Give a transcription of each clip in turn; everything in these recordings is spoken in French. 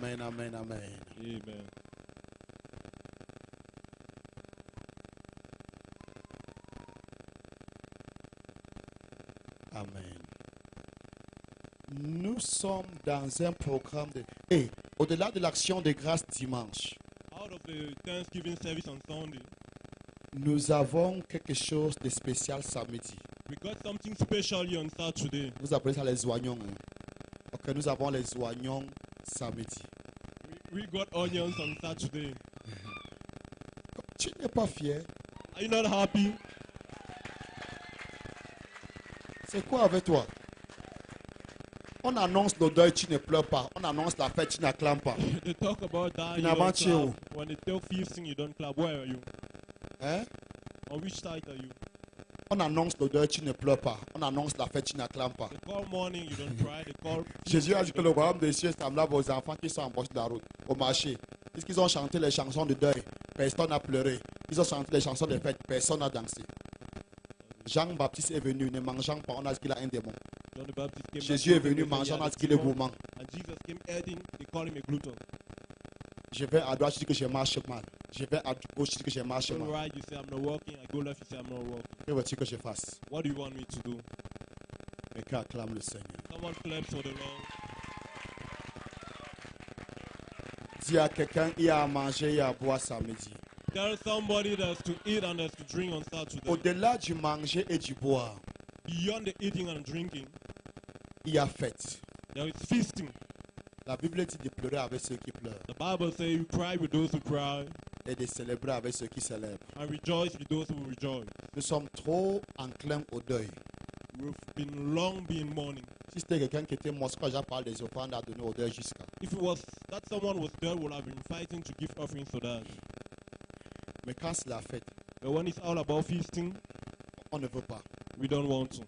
Amen, amen, amen. Amen. Amen. Nous sommes dans un programme de... Et au-delà de l'action de grâce dimanche, Out of the Thanksgiving service on Sunday, nous avons quelque chose de spécial samedi. we got something specially on Saturday. Vous appelez ça les oignons. Hein? Ok, nous avons les oignons samedi. We got onions on Saturday. Tu n'es pas fier? Are you not happy? C'est quoi avec toi? On annonce le deuil, tu ne pleures pas. On annonce la fête, tu n'acclames pas. They talk about dying, you Finalement, don't tu es où? clap. When they tell feasting, you don't clap. Where are you? Hein? On which side are you? On annonce le deuil, tu ne pleures pas. On annonce la fête, tu n'acclames pas. They call morning, you don't cry. They call Jésus a dit que you le don't royaume des cieux est semblable aux enfants qui sont en bord de la route, au marché. Puisqu'ils ont chanté les chansons de deuil, personne n'a pleuré. Ils ont chanté les chansons de fête, personne n'a dansé. Jean-Baptiste est venu, ne mangeant pas, on a dit qu'il a un démon. John the Baptist came Jésus est back, venu they said he manger, on had a a dit qu'il est demon. gourmand. And Jesus came eating, they call him a glutton. Je vais à droite, je dis que je marche mal. Je vais à gauche, je dis que je marche Go mal. right, you say I'm not walking. I go left, you say I'm not walking. Que veux-tu que je fasse? What do you want me to do? Quelqu'un acclame le Seigneur. Someone clap for the Lord. Dis à quelqu'un, il y a à manger, il y a à boire samedi. Tell somebody there's to eat and there's to drink on Saturday. Au-delà du manger et du boire, Beyond the eating and drinking, il y a fête. there is feasting. La Bible dit de pleurer avec ceux qui pleurent The Bible says you cry with those who cry et de célébrer avec ceux qui célèbrent. and rejoice with those who rejoice. Nous sommes trop enclins au deuil. We've been long been mourning. Si c'était quelqu'un qui était mort, quand je parle des offrandes à donner au deuil jusqu'à. If it was that someone was dead, would have been fighting to give offerings to that. Mais quand c'est la fête, But when it's all about feasting, on ne veut pas. we don't want to.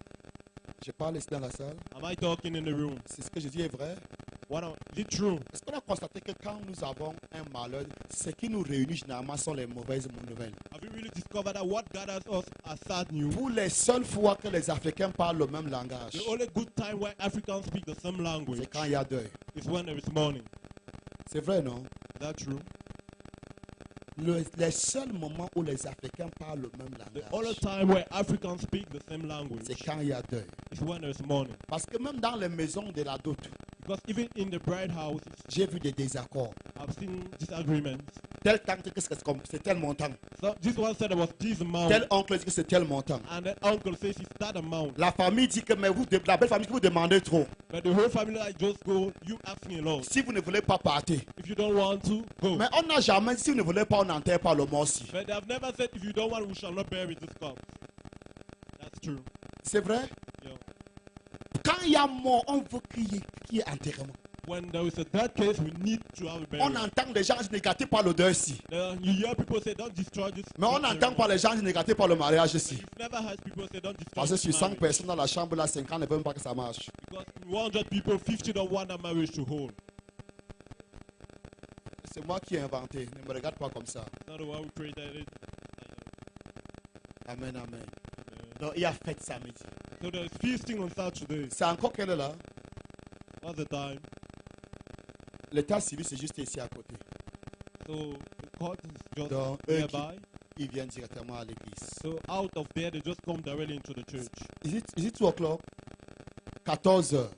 Je parle ici dans la salle. Am I talking in the room? C'est ce que je dis est vrai. Is it true? Est-ce qu'on a constaté que quand nous avons un malheur, ce qui nous réunit généralement sont les mauvaises nouvelles? Have you really discovered that what gathers us are sad news? Pour les seules fois que les Africains parlent le même langage, The only good time where Africans speak the same language c'est quand il y a deuil. is when there is mourning. C'est vrai, non? Is that true? Les seuls moments où les Africains parlent le même The only langage, time where Africans speak the same language c'est quand il y a deuil. is when there is mourning. Parce que même dans les maisons de la dot, Because even in the bride houses, j'ai vu des désaccords. I've seen disagreements. Tel temps que c'est tel montant. So this one said it was this amount, Tel oncle dit que c'est tel montant. and the uncle says it's that amount. La famille dit que mais vous, la belle famille, que vous demandez trop. But the whole family like just go, you asking a lot. Si vous ne voulez pas partir. If you don't want to, go. Mais on n'a jamais dit si vous ne voulez pas, on n'enterre pas le mort aussi. But they have never said if you don't want, we shall not bury this corpse. That's true. C'est vrai? Yeah. Quand il y a mort, on veut qu'il y ait enterrement. When there is a dead case, we need to have a On burial. entend les gens négatifs par le deuil ici. You hear people say don't destroy this. Mais on n'entend pas les gens négatifs par le mariage ici. You've never heard people say don't destroy Parce que this sur 100 marriage. personnes dans la chambre, là, 50 ne veulent pas que ça marche. Because in 100 people, 50 don't want that marriage to hold. C'est moi qui ai inventé. Ne me regarde pas comme ça. It's not the one who created it. Amen, amen. Donc, il y a fête samedi. So there's feasting on Saturday. C'est encore quelle est là? What's the time? L'état civil, c'est juste ici à côté. So the court is just Donc, nearby. ils viennent directement à l'église. So out of there, they just come directly into the church. Is it 2 o'clock? 14 heures.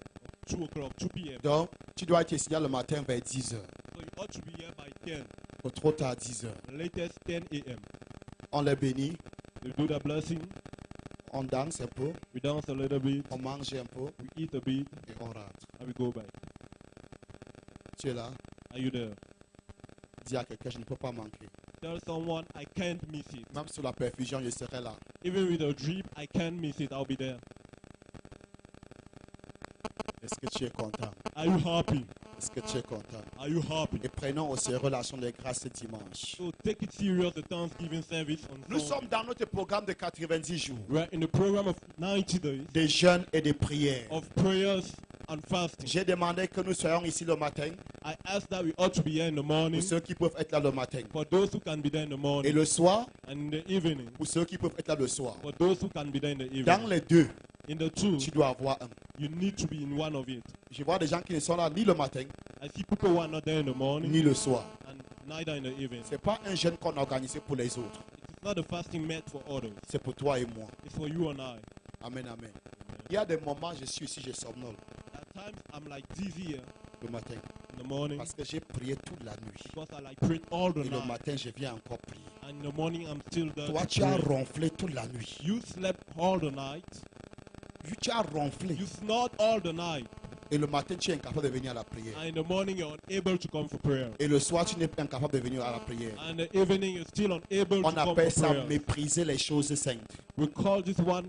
2 o'clock, 2 p.m. Donc, tu dois être ici le matin vers 10 heures. So you ought to be here by 10. Au trop tard, 10 heures. The latest 10 a.m. On les bénit, We do the blessing. on danse un peu, We dance a little bit. on mange un peu We eat a bit. et on rentre. And we go back. Tu es là? Are you there? Dis à quelqu'un, je ne peux pas manquer. Tell someone I can't miss it. Même sur la perfusion, je serai là. Even with a drip, I can't miss it. I'll be there. Est-ce que tu es content? Are you happy? Est-ce que tu es content? Are you happy? Et prenons aussi relation de grâce ce dimanche. So take it serious, the Thanksgiving service on Nous Sunday. sommes dans notre programme de 90 jours We're in the program of 90 days de jeûne et de prière. of prayers and fasting. J'ai demandé que nous soyons ici le matin I asked that we ought to be here in the morning pour ceux qui peuvent être là le matin. for those who can be there in the Et morning, le soir and in the evening pour ceux qui peuvent être là le soir. for those who can be there in the Dans evening. les deux, In the two, tu dois avoir un. you need to be in one of it. Je vois des gens qui ne sont là ni le matin, I see people who are not there in the morning ni le soir. and neither in the evening. Ce n'est pas un jeûne qu'on a organisé pour les autres. It's not a fasting meant for others. C'est pour toi et moi. It's for you and I. Amen, amen. Il y a des moments, je suis ici, je somnole At times I'm like dizzy here le matin. in the morning Parce que j'ai prié toute la nuit. because I like prayed all the Et le night. matin, je viens encore prier. And in the morning I'm still there. Toi, to tu as pray. ronflé toute la nuit. You slept all the night. Tu as ronflé. You snored all the night. Et le matin, tu es incapable de venir à la prière. And in the morning you're unable to come for prayer. Et le soir, tu n'es pas incapable de venir à la prière. And in the evening you're still unable On to come appelle for ça prayer. mépriser les choses saintes. We call this one,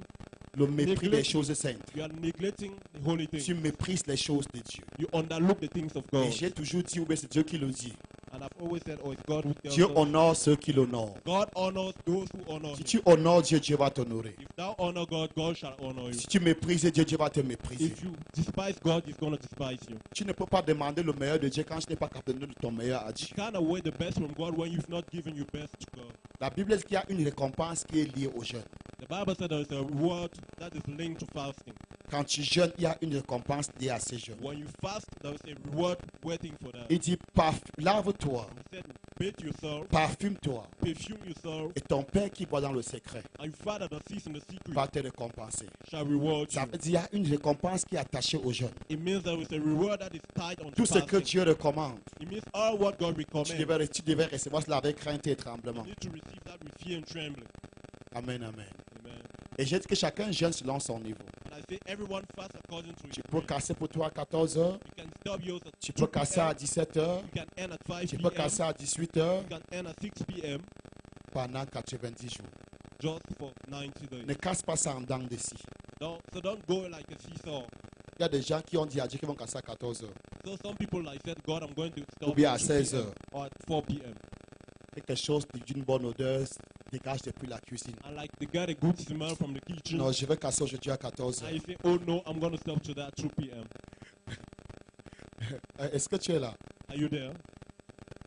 Le mépris des Neglect. choses saintes. you are neglecting the holy Tu things. méprises les choses de Dieu. You underlook the things of Et God. j'ai toujours dit, oui, c'est Dieu qui le dit. And I've always said, oh, it's God who tells Dieu us. honore ceux qui l'honorent. God honors those who honor Si him. tu honores Dieu, Dieu va t'honorer. If thou honor God, God shall honor you. Si tu méprises Dieu, Dieu va te mépriser. If you despise God, he's going to despise you. Tu ne peux pas demander le meilleur de Dieu quand je n'ai pas capable de donner ton meilleur à You Dieu. can't await the best from God when you've not given your best to God. La Bible dit qu'il y a une récompense qui est liée au jeûne. The Bible said there's a reward that is linked to fasting. Quand tu jeûnes, il y a une récompense liée à ces jeûnes. When you fast, there's a reward waiting for that. Il dit, lave-toi, He said, bathe yourself, parfume-toi, perfume yourself, et ton Père qui voit dans le secret and your Father that sees in the secret va te récompenser. shall reward Ça you. veut dire qu'il y a une récompense qui est attachée au jeûne. It means there is a reward that is tied on Tout ce que fasting. Dieu recommande, It means all what God tu recommends. devais recevoir cela avec crainte et You tremblement. need to receive that with fear and trembling. Amen, amen. Amen. Et j'ai dit que chacun jeûne selon son niveau. And I say everyone fast according to his Tu peux need. casser pour toi à 14 heures, You can stop yours at tu 2 peux casser à p.m. 17 heures, You can end at 5 tu peux p.m. casser à 18 heures You can end at 6 p.m. pendant 90 jours. just for 90 days. Ne casse pas ça en dents d'ici. So don't go like a seesaw. Il y a des gens qui ont dit à Dieu qu'ils vont casser à 14 heures. So some people like said, God, I'm going to Ou stop bien à at 2 16 p.m. heures. or at 4 p.m. Quelque chose d'une bonne odeur dégage depuis la cuisine. And like they got a good smell from the kitchen. Non, je vais casser aujourd'hui à 14 And heures. you say, oh no, I'm going to stop to that 2 p.m. Est-ce que tu es là? Are you there?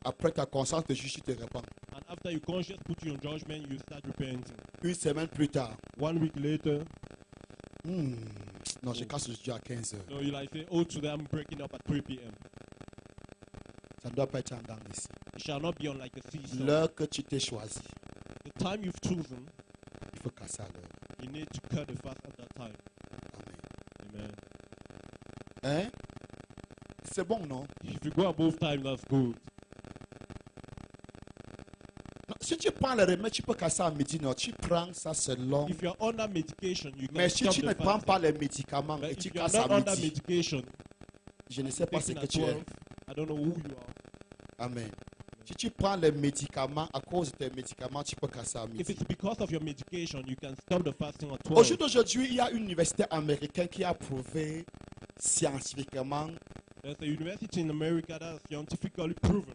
Après ta conscience de juge, tu te répands. And after your conscience put you in judgment, you start repenting. Une semaine plus tard, 1 week later, non, je casse aujourd'hui à 15 heures. so you like say, oh, today I'm breaking up at 3 p.m. Ça ne doit pas être en dents d'ici. It shall not be on like a seesaw. L'heure que tu t'es choisi, The time you've chosen, il faut casser à l'heure. you need to cut the fast at that time. Amen. Amen. Hein? C'est bon, non? If you go above time, that's good. Non, si tu prends le remède, tu peux casser à midi, non? Tu prends ça selon. If you're under medication, you can Mais si stop tu the ne prends fasting. pas les médicaments But et if tu you're casses not à under midi, medication, je ne sais pas ce taking que at tu es. 12, I don't know who you are. Amen. Si tu prends les médicaments, à cause de tes médicaments, tu peux casser à If midi. it's because of your medication, you can stop the fasting at Au 12. jour d'aujourd'hui, il y a une université américaine qui a prouvé scientifiquement There's a university in America that has scientifically proven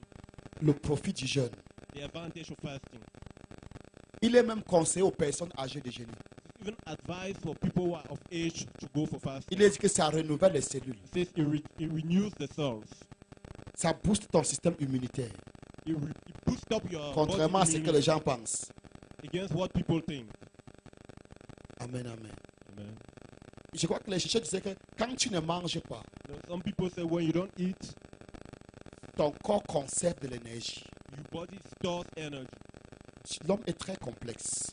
le profit du jeûne. the advantage of fasting. Il est même conseillé aux personnes âgées de jeûner. It's even advised for people who are of age to go for fasting. Il est dit que ça renouvelle les cellules. It says it renews the cells. Ça booste ton système immunitaire. It boosts up your Contrairement à body ce que les immunity gens pensent. against what people think. Amen, amen. Amen. Je crois que les chercheurs disaient que quand tu ne manges pas, Some people say when you don't eat, ton corps conserve de l'énergie. your body stores energy. L'homme est très complexe.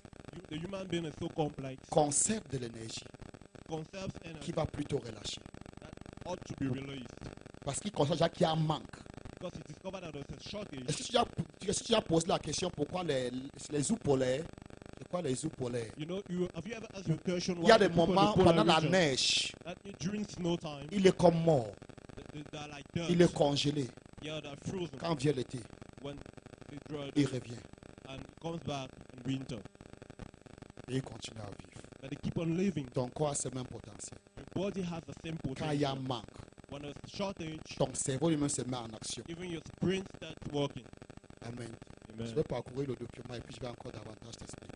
The human being is so complex, Conserve de l'énergie conserves qui energy va plutôt relâcher. that ought to be released. Parce qu'il conserve déjà qu'il y a un manque. Because he discovered that there's a shortage. Est-ce que tu as posé la question pourquoi les œufs polaires, c'est quoi les œufs polaires? You know, have you ever asked your question Il y a why des the people in moments the polar pendant la region, neige, that during snow time, il est comme mort, they're like dirt. il est congelé. Yeah, they're frozen. Quand vient l'été, When they dry il revient and comes back in winter. et il continue à vivre. But they keep on living. Ton corps a ce même potentiel. Your body has the same Quand il y a un potential. manque, When there's a shortage, ton cerveau lui-même se met en action. even your brain starts working. Amen. Je Amen. vais parcourir le document et puis je vais encore davantage t'expliquer.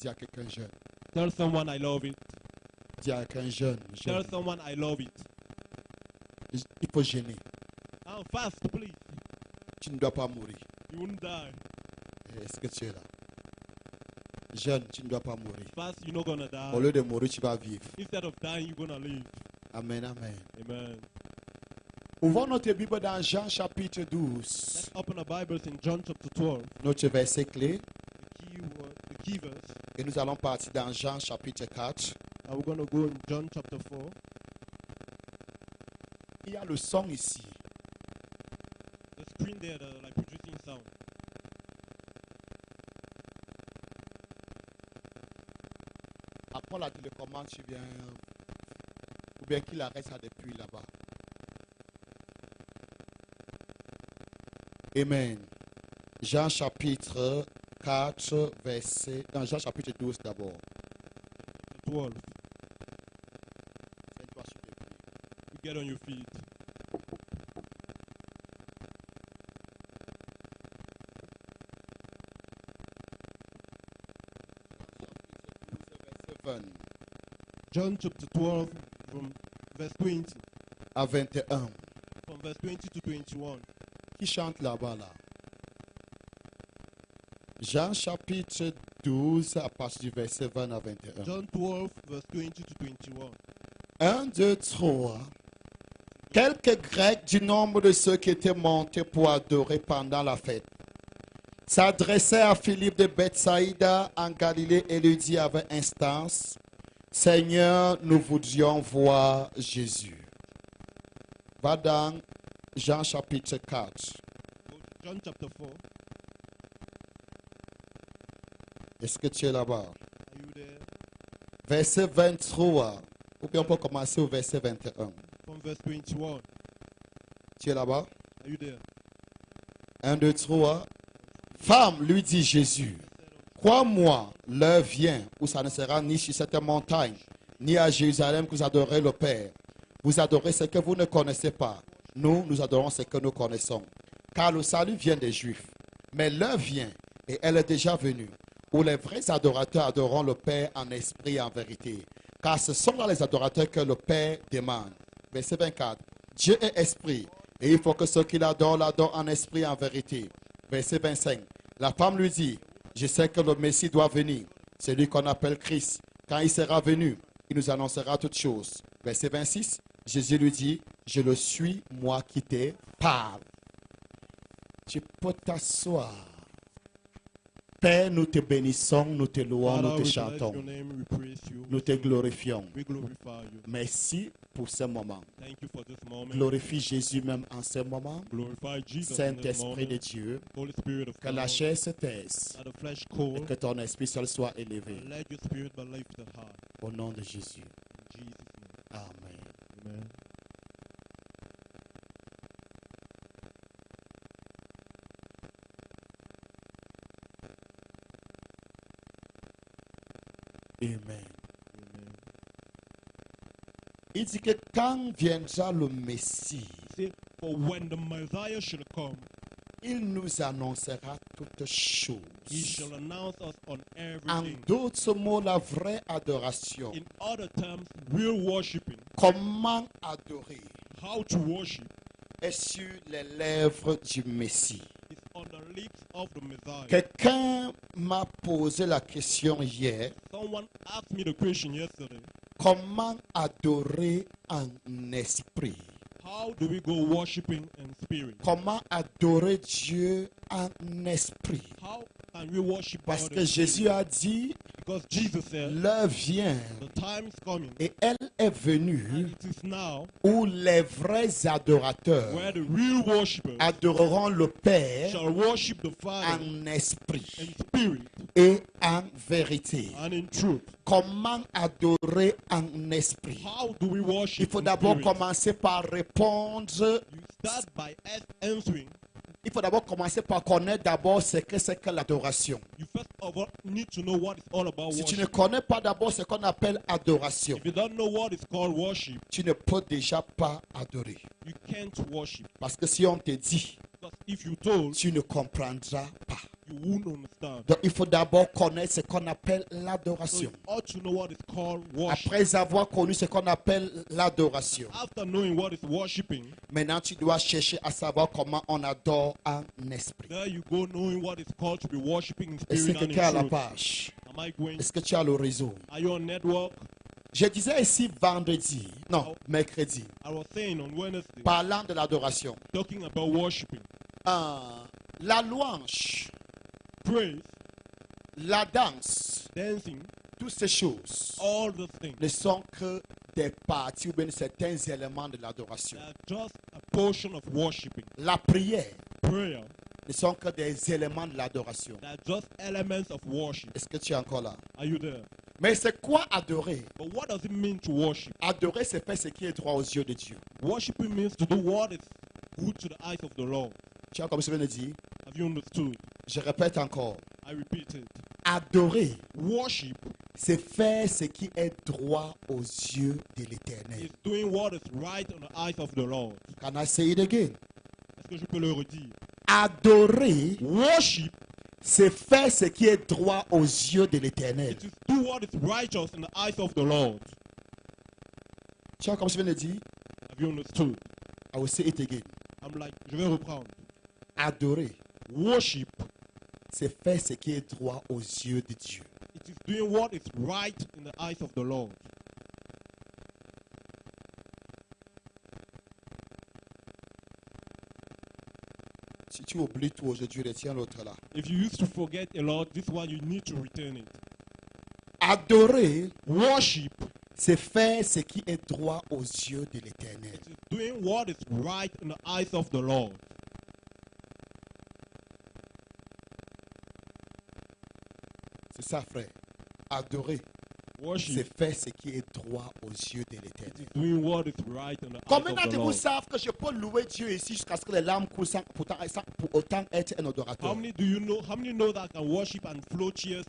Dis à quelqu'un jeune. Tell someone I love it. Dis à quelqu'un jeune. Tell someone I love it. Il faut gêner. I'm fast, please. Tu ne dois pas mourir. You won't die. Est-ce que tu es là? Jeune, tu ne dois pas mourir. Fast, you're not gonna die. Au lieu de mourir, tu vas vivre. Instead of dying, you're gonna live. Amen, amen. Amen. Ouvrons notre Bible dans Jean chapitre 12. Let's open our Bibles in John chapter 12. Notre verset clé. The key verse. Et nous allons partir dans Jean chapitre 4. And we're going to go in John chapter 4. Il y a le son ici. The screen there, like producing sound. Après la télécommande, tu viens. Ou bien qu'il arrête ça depuis là-bas. Amen. Jean chapitre 4, verset. Dans Jean chapitre 12 d'abord. 12. Tiens-toi sur les pieds. You get on your feet. Verset 20 John chapter 12 from verse 20. à 21. From verse 20 to 21. Qui chante là-bas là? Jean chapitre 12 à partir du verset 20 à 21. John 12 verse 20 to 21. 1, 2, 3. Quelques Grecs du nombre de ceux qui étaient montés pour adorer pendant la fête s'adressaient à Philippe de Bethsaïda en Galilée et lui dit avec instance, Seigneur, nous voudrions voir Jésus. Va dans Jean chapitre 4. John chapter 4. Est-ce que tu es là-bas? Are you there? Verset 23. Ou bien on peut commencer au verset 21. From verse 21. Tu es là-bas? Are you there? 1, 2, 3. Femme, lui dit Jésus, crois-moi, l'heure vient où ça ne sera ni sur cette montagne, ni à Jérusalem que vous adorez le Père. Vous adorez ce que vous ne connaissez pas. Nous adorons ce que nous connaissons. Car le salut vient des Juifs. Mais l'heure vient, et elle est déjà venue, où les vrais adorateurs adoreront le Père en esprit et en vérité. Car ce sont là les adorateurs que le Père demande. Verset 24. Dieu est esprit, et il faut que ceux qui l'adorent en esprit et en vérité. Verset 25. La femme lui dit, je sais que le Messie doit venir, celui qu'on appelle Christ. Quand il sera venu, il nous annoncera toutes choses. Verset 26. Jésus lui dit, je le suis, moi qui te parle. Tu peux t'asseoir. Père, nous te bénissons, nous te louons, Father, nous te we bless chantons, your name, we praise you. nous te glorifions. We glorify you. Merci pour ce moment. Thank you for this moment. Glorifie Jésus même en ce moment. Glorify Jesus in this Saint-Esprit de moment. Dieu, Holy Spirit of que la God, chair se taise let the flesh et cool, que ton esprit seul soit élevé. and let your spirit be lifted high. Au nom de Jésus. In Jesus' name. Amen. Amen. Amen. Amen. Il dit que quand viendra le Messie, See, for when the Messiah shall come, il nous annoncera toutes he choses. shall announce us on En everything. d'autres mots, la vraie adoration. In other terms, real worshiping, Comment adorer how to worship, est sur les lèvres du Messie. is on the lips of the Messiah. Quelqu'un m'a posé la question hier, Someone asked me the question yesterday, comment adorer en esprit? how do we go worshiping in spirit? Comment adorer Dieu en esprit? How can we worship Parce God que in Jésus spirit? a dit, Because Jesus said, l'heure vient the time is coming, et elle est and venue it is now, où les vrais adorateurs where the real worshippers adoreront le Père shall worship the Father en esprit in spirit et en vérité. and in truth. Comment adorer en esprit? How do we Il worship faut in d'abord spirit? commencer par répondre. You start by answering. Il faut d'abord commencer par connaître d'abord ce que c'est que l'adoration. You first of all need to know what it's all about Si tu ne worship. connais pas d'abord ce qu'on appelle adoration, If you don't know what is called worship, tu ne peux déjà pas adorer. you can't worship. Parce que si on te dit, Because if you told, tu ne comprendras pas. you won't understand. Donc il faut d'abord connaître ce qu'on appelle So l'adoration. you ought to know what is called worship. Après avoir connu ce qu'on appelle l'adoration, After knowing what is worshiping, maintenant tu dois chercher à savoir comment on adore en esprit. there you go knowing what is called to be worshiping in Est-ce que spirit and quelqu'un a la in truth. page? Am I going? Est-ce que tu as le réseau? Are you on network? Je disais ici vendredi, non, mercredi, I was saying on Wednesday, parlant de l'adoration. talking about worshiping, La louange, praise, la danse, dancing, toutes ces choses all those things. ne sont que des parties ou bien certains éléments de l'adoration. They are just a portion of worshiping. La prière Prayer, ne sont que des éléments de l'adoration. they are just elements of worship. Est-ce que tu es encore là? Are you there? Mais c'est quoi adorer? But what does it mean to worship? Adorer, c'est faire ce qui est droit aux yeux de Dieu. Worshiping means to do what is good to the eyes of the Lord. Tu as comme je viens de dire, Have you understood? je répète encore. I repeat it. Adorer, Worship c'est faire ce qui est droit aux yeux de l'Éternel. is doing what is right on the eyes of the Lord. Can I say it again? Est-ce que je peux le redire? Adorer, Worship, c'est faire ce qui est droit aux yeux de l'Éternel. it is do what is righteous in the eyes of the Lord. Tu as comme je viens de dire, Have you understood? I will say it again. I'm like, je vais reprendre. Adorer, Worship, c'est faire ce qui est droit aux yeux de Dieu. it is doing what is right in the eyes of the Lord. Si tu oublies tout aujourd'hui, retiens l'autre là. If you used to forget a lot, this one you need to return it. Adorer, Worship, c'est faire ce qui est droit aux yeux de l'Éternel. it is doing what is right in the eyes of the Lord. C'est ça, frère. Adorer, c'est Worship, faire ce qui est droit aux yeux de l'Éternel. it is doing what is right in the eyes Combien of d'entre the vous Lord. savent que je peux louer Dieu ici jusqu'à ce que les larmes coulent sans pour autant être un How adorateur? many do you know? How many know that I can worship and flow tears,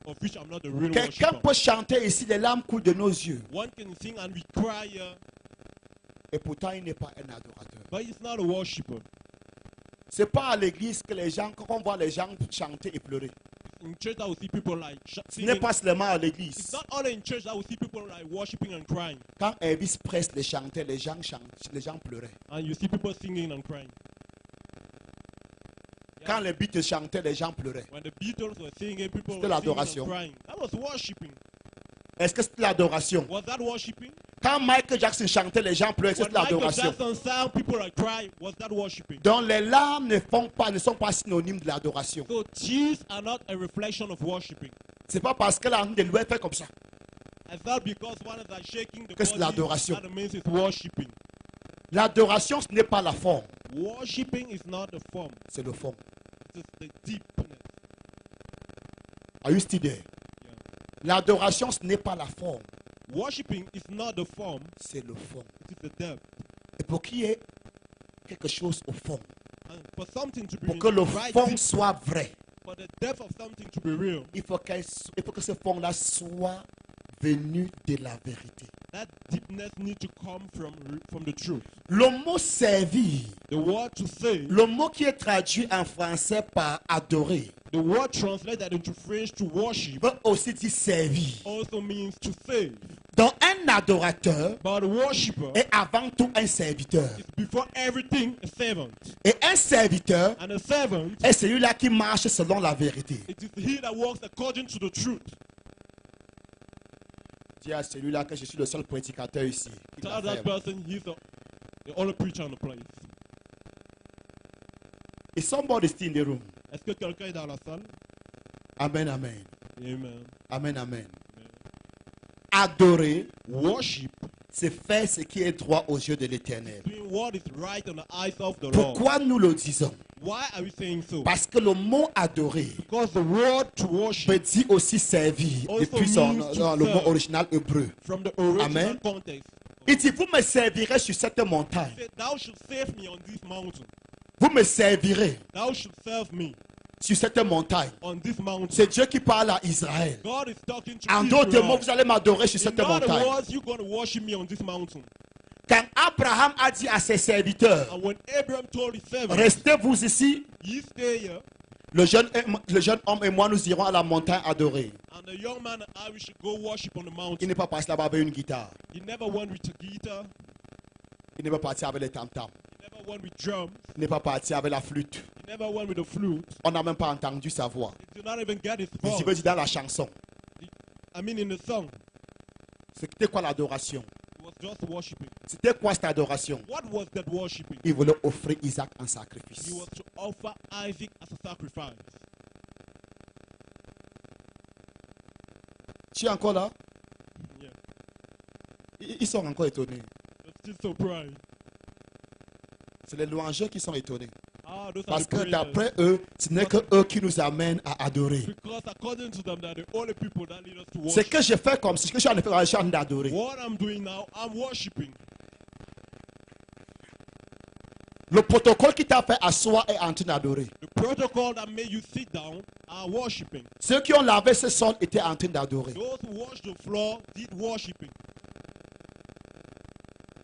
of which I'm not the real Quelqu'un worshiper? peut chanter ici, les larmes coulent de nos yeux. One can sing and we cry, Et pourtant, il n'est pas un adorateur. but he's not a worshiper. C'est pas à l'église que les gens, quand on voit les gens chanter et pleurer. In church, I will see people like Ce n'est singing. pas seulement à It's l'église. not only in church that I will see people like worshiping and crying, Quand Elvis Presley chantait, les gens chantaient, les gens pleuraient. and you see people singing and crying. Quand les Beatles chantaient, les gens pleuraient. When the Beatles were singing, people C'était were singing l'adoration. and crying. That was worshiping. Est-ce que c'est l'adoration? Was that worshiping? Quand Michael Jackson chantait, les gens pleuraient. When C'est Michael l'adoration. Jackson sang, people are crying. Was that worshiping? Donc les larmes ne sont pas synonymes de l'adoration. So tears are not a reflection of worshiping. C'est pas parce que l'arme de louer fait comme ça. I thought because one is like shaking the Que c'est body, l'adoration. that means it's worshiping. L'adoration, ce n'est pas la forme, Worshiping is not the form, c'est le fond. it is the deepness. Are you still there? L'adoration, ce n'est pas la forme, Worshiping is not the form, c'est le fond. it is the depth. Et pour qu'il y ait quelque chose au fond, And for something to be pour que le right fond deep, soit vrai, for the depth of something to be real, il faut que ce fond-là soit venu de la vérité. that deepness needs to come from the truth. Le mot servir, The word to say, le mot qui est traduit en français par adorer, the word translated into French to worship, veut aussi dire servir. also means to save. Donc un adorateur But a worshiper est avant tout un serviteur. is before everything a servant. Et un serviteur And a servant, est celui-là qui marche selon la vérité. it is he that walks according to the truth. Dis à celui-là que je suis le seul prédicateur ici. Tell that person he's the only preacher on the place. Is somebody still in the room? Est-ce que quelqu'un est dans la salle? Amen, amen. Amen. Amen, amen. Adorer, Worship, c'est faire ce qui est droit aux yeux de l'Éternel. doing what is right on the eyes of the Lord. Pourquoi nous le disons? Why are we saying so? Parce que le mot adorer Because the word to peut worship dire aussi servir Also depuis means to le mot serve. original hébreu. from the original Amen. context. Il dit, vous me servirez sur cette montagne. Say, thou should save me on this mountain. Vous me servirez Thou should serve me sur cette montagne. on this mountain. C'est Dieu qui parle à Israël. God is talking to En d'autres mots, Israel. vous allez m'adorer sur In cette other montagne. words, you're going to worship me on this mountain. Quand Abraham a dit à ses serviteurs, And when Abraham told his servants, restez-vous ici, ye stay here, le jeune homme et moi, nous irons à la montagne adorer. and the young man and I, we should go worship on the Il mountain. n'est pas parti là-bas avec une guitare. He never went with a guitar. Il n'est pas parti avec les tam-tams. He never went with drums. Il n'est pas parti avec la flûte. He never went with a flute. On n'a même pas entendu sa voix. He did not even get his Je voice. veux dire dans la chanson. I mean, in the song, C'était quoi l'adoration? It was just worshiping. C'était quoi cette adoration? What was that worshiping? Il voulait offrir Isaac en He sacrifice. was to offer Isaac as a sacrifice. Tu es encore là? Yeah. Ils sont encore étonnés. But still surprised. C'est les louangeurs qui sont étonnés. Ah, those Parce are the que praisers. d'après eux, ce n'est que eux qui nous amènent à adorer. Because according to them, they're the only people that lead us to Ce worship. que je fais comme si, ce que je suis en train de faire, je suis en train d'adorer. What I'm doing now, I'm worshiping. Le protocole qui t'a fait asseoir est en train d'adorer. The protocol that made you sit down are worshiping. Ceux qui ont lavé ce sol étaient en train d'adorer. Those who washed the floor did worshiping.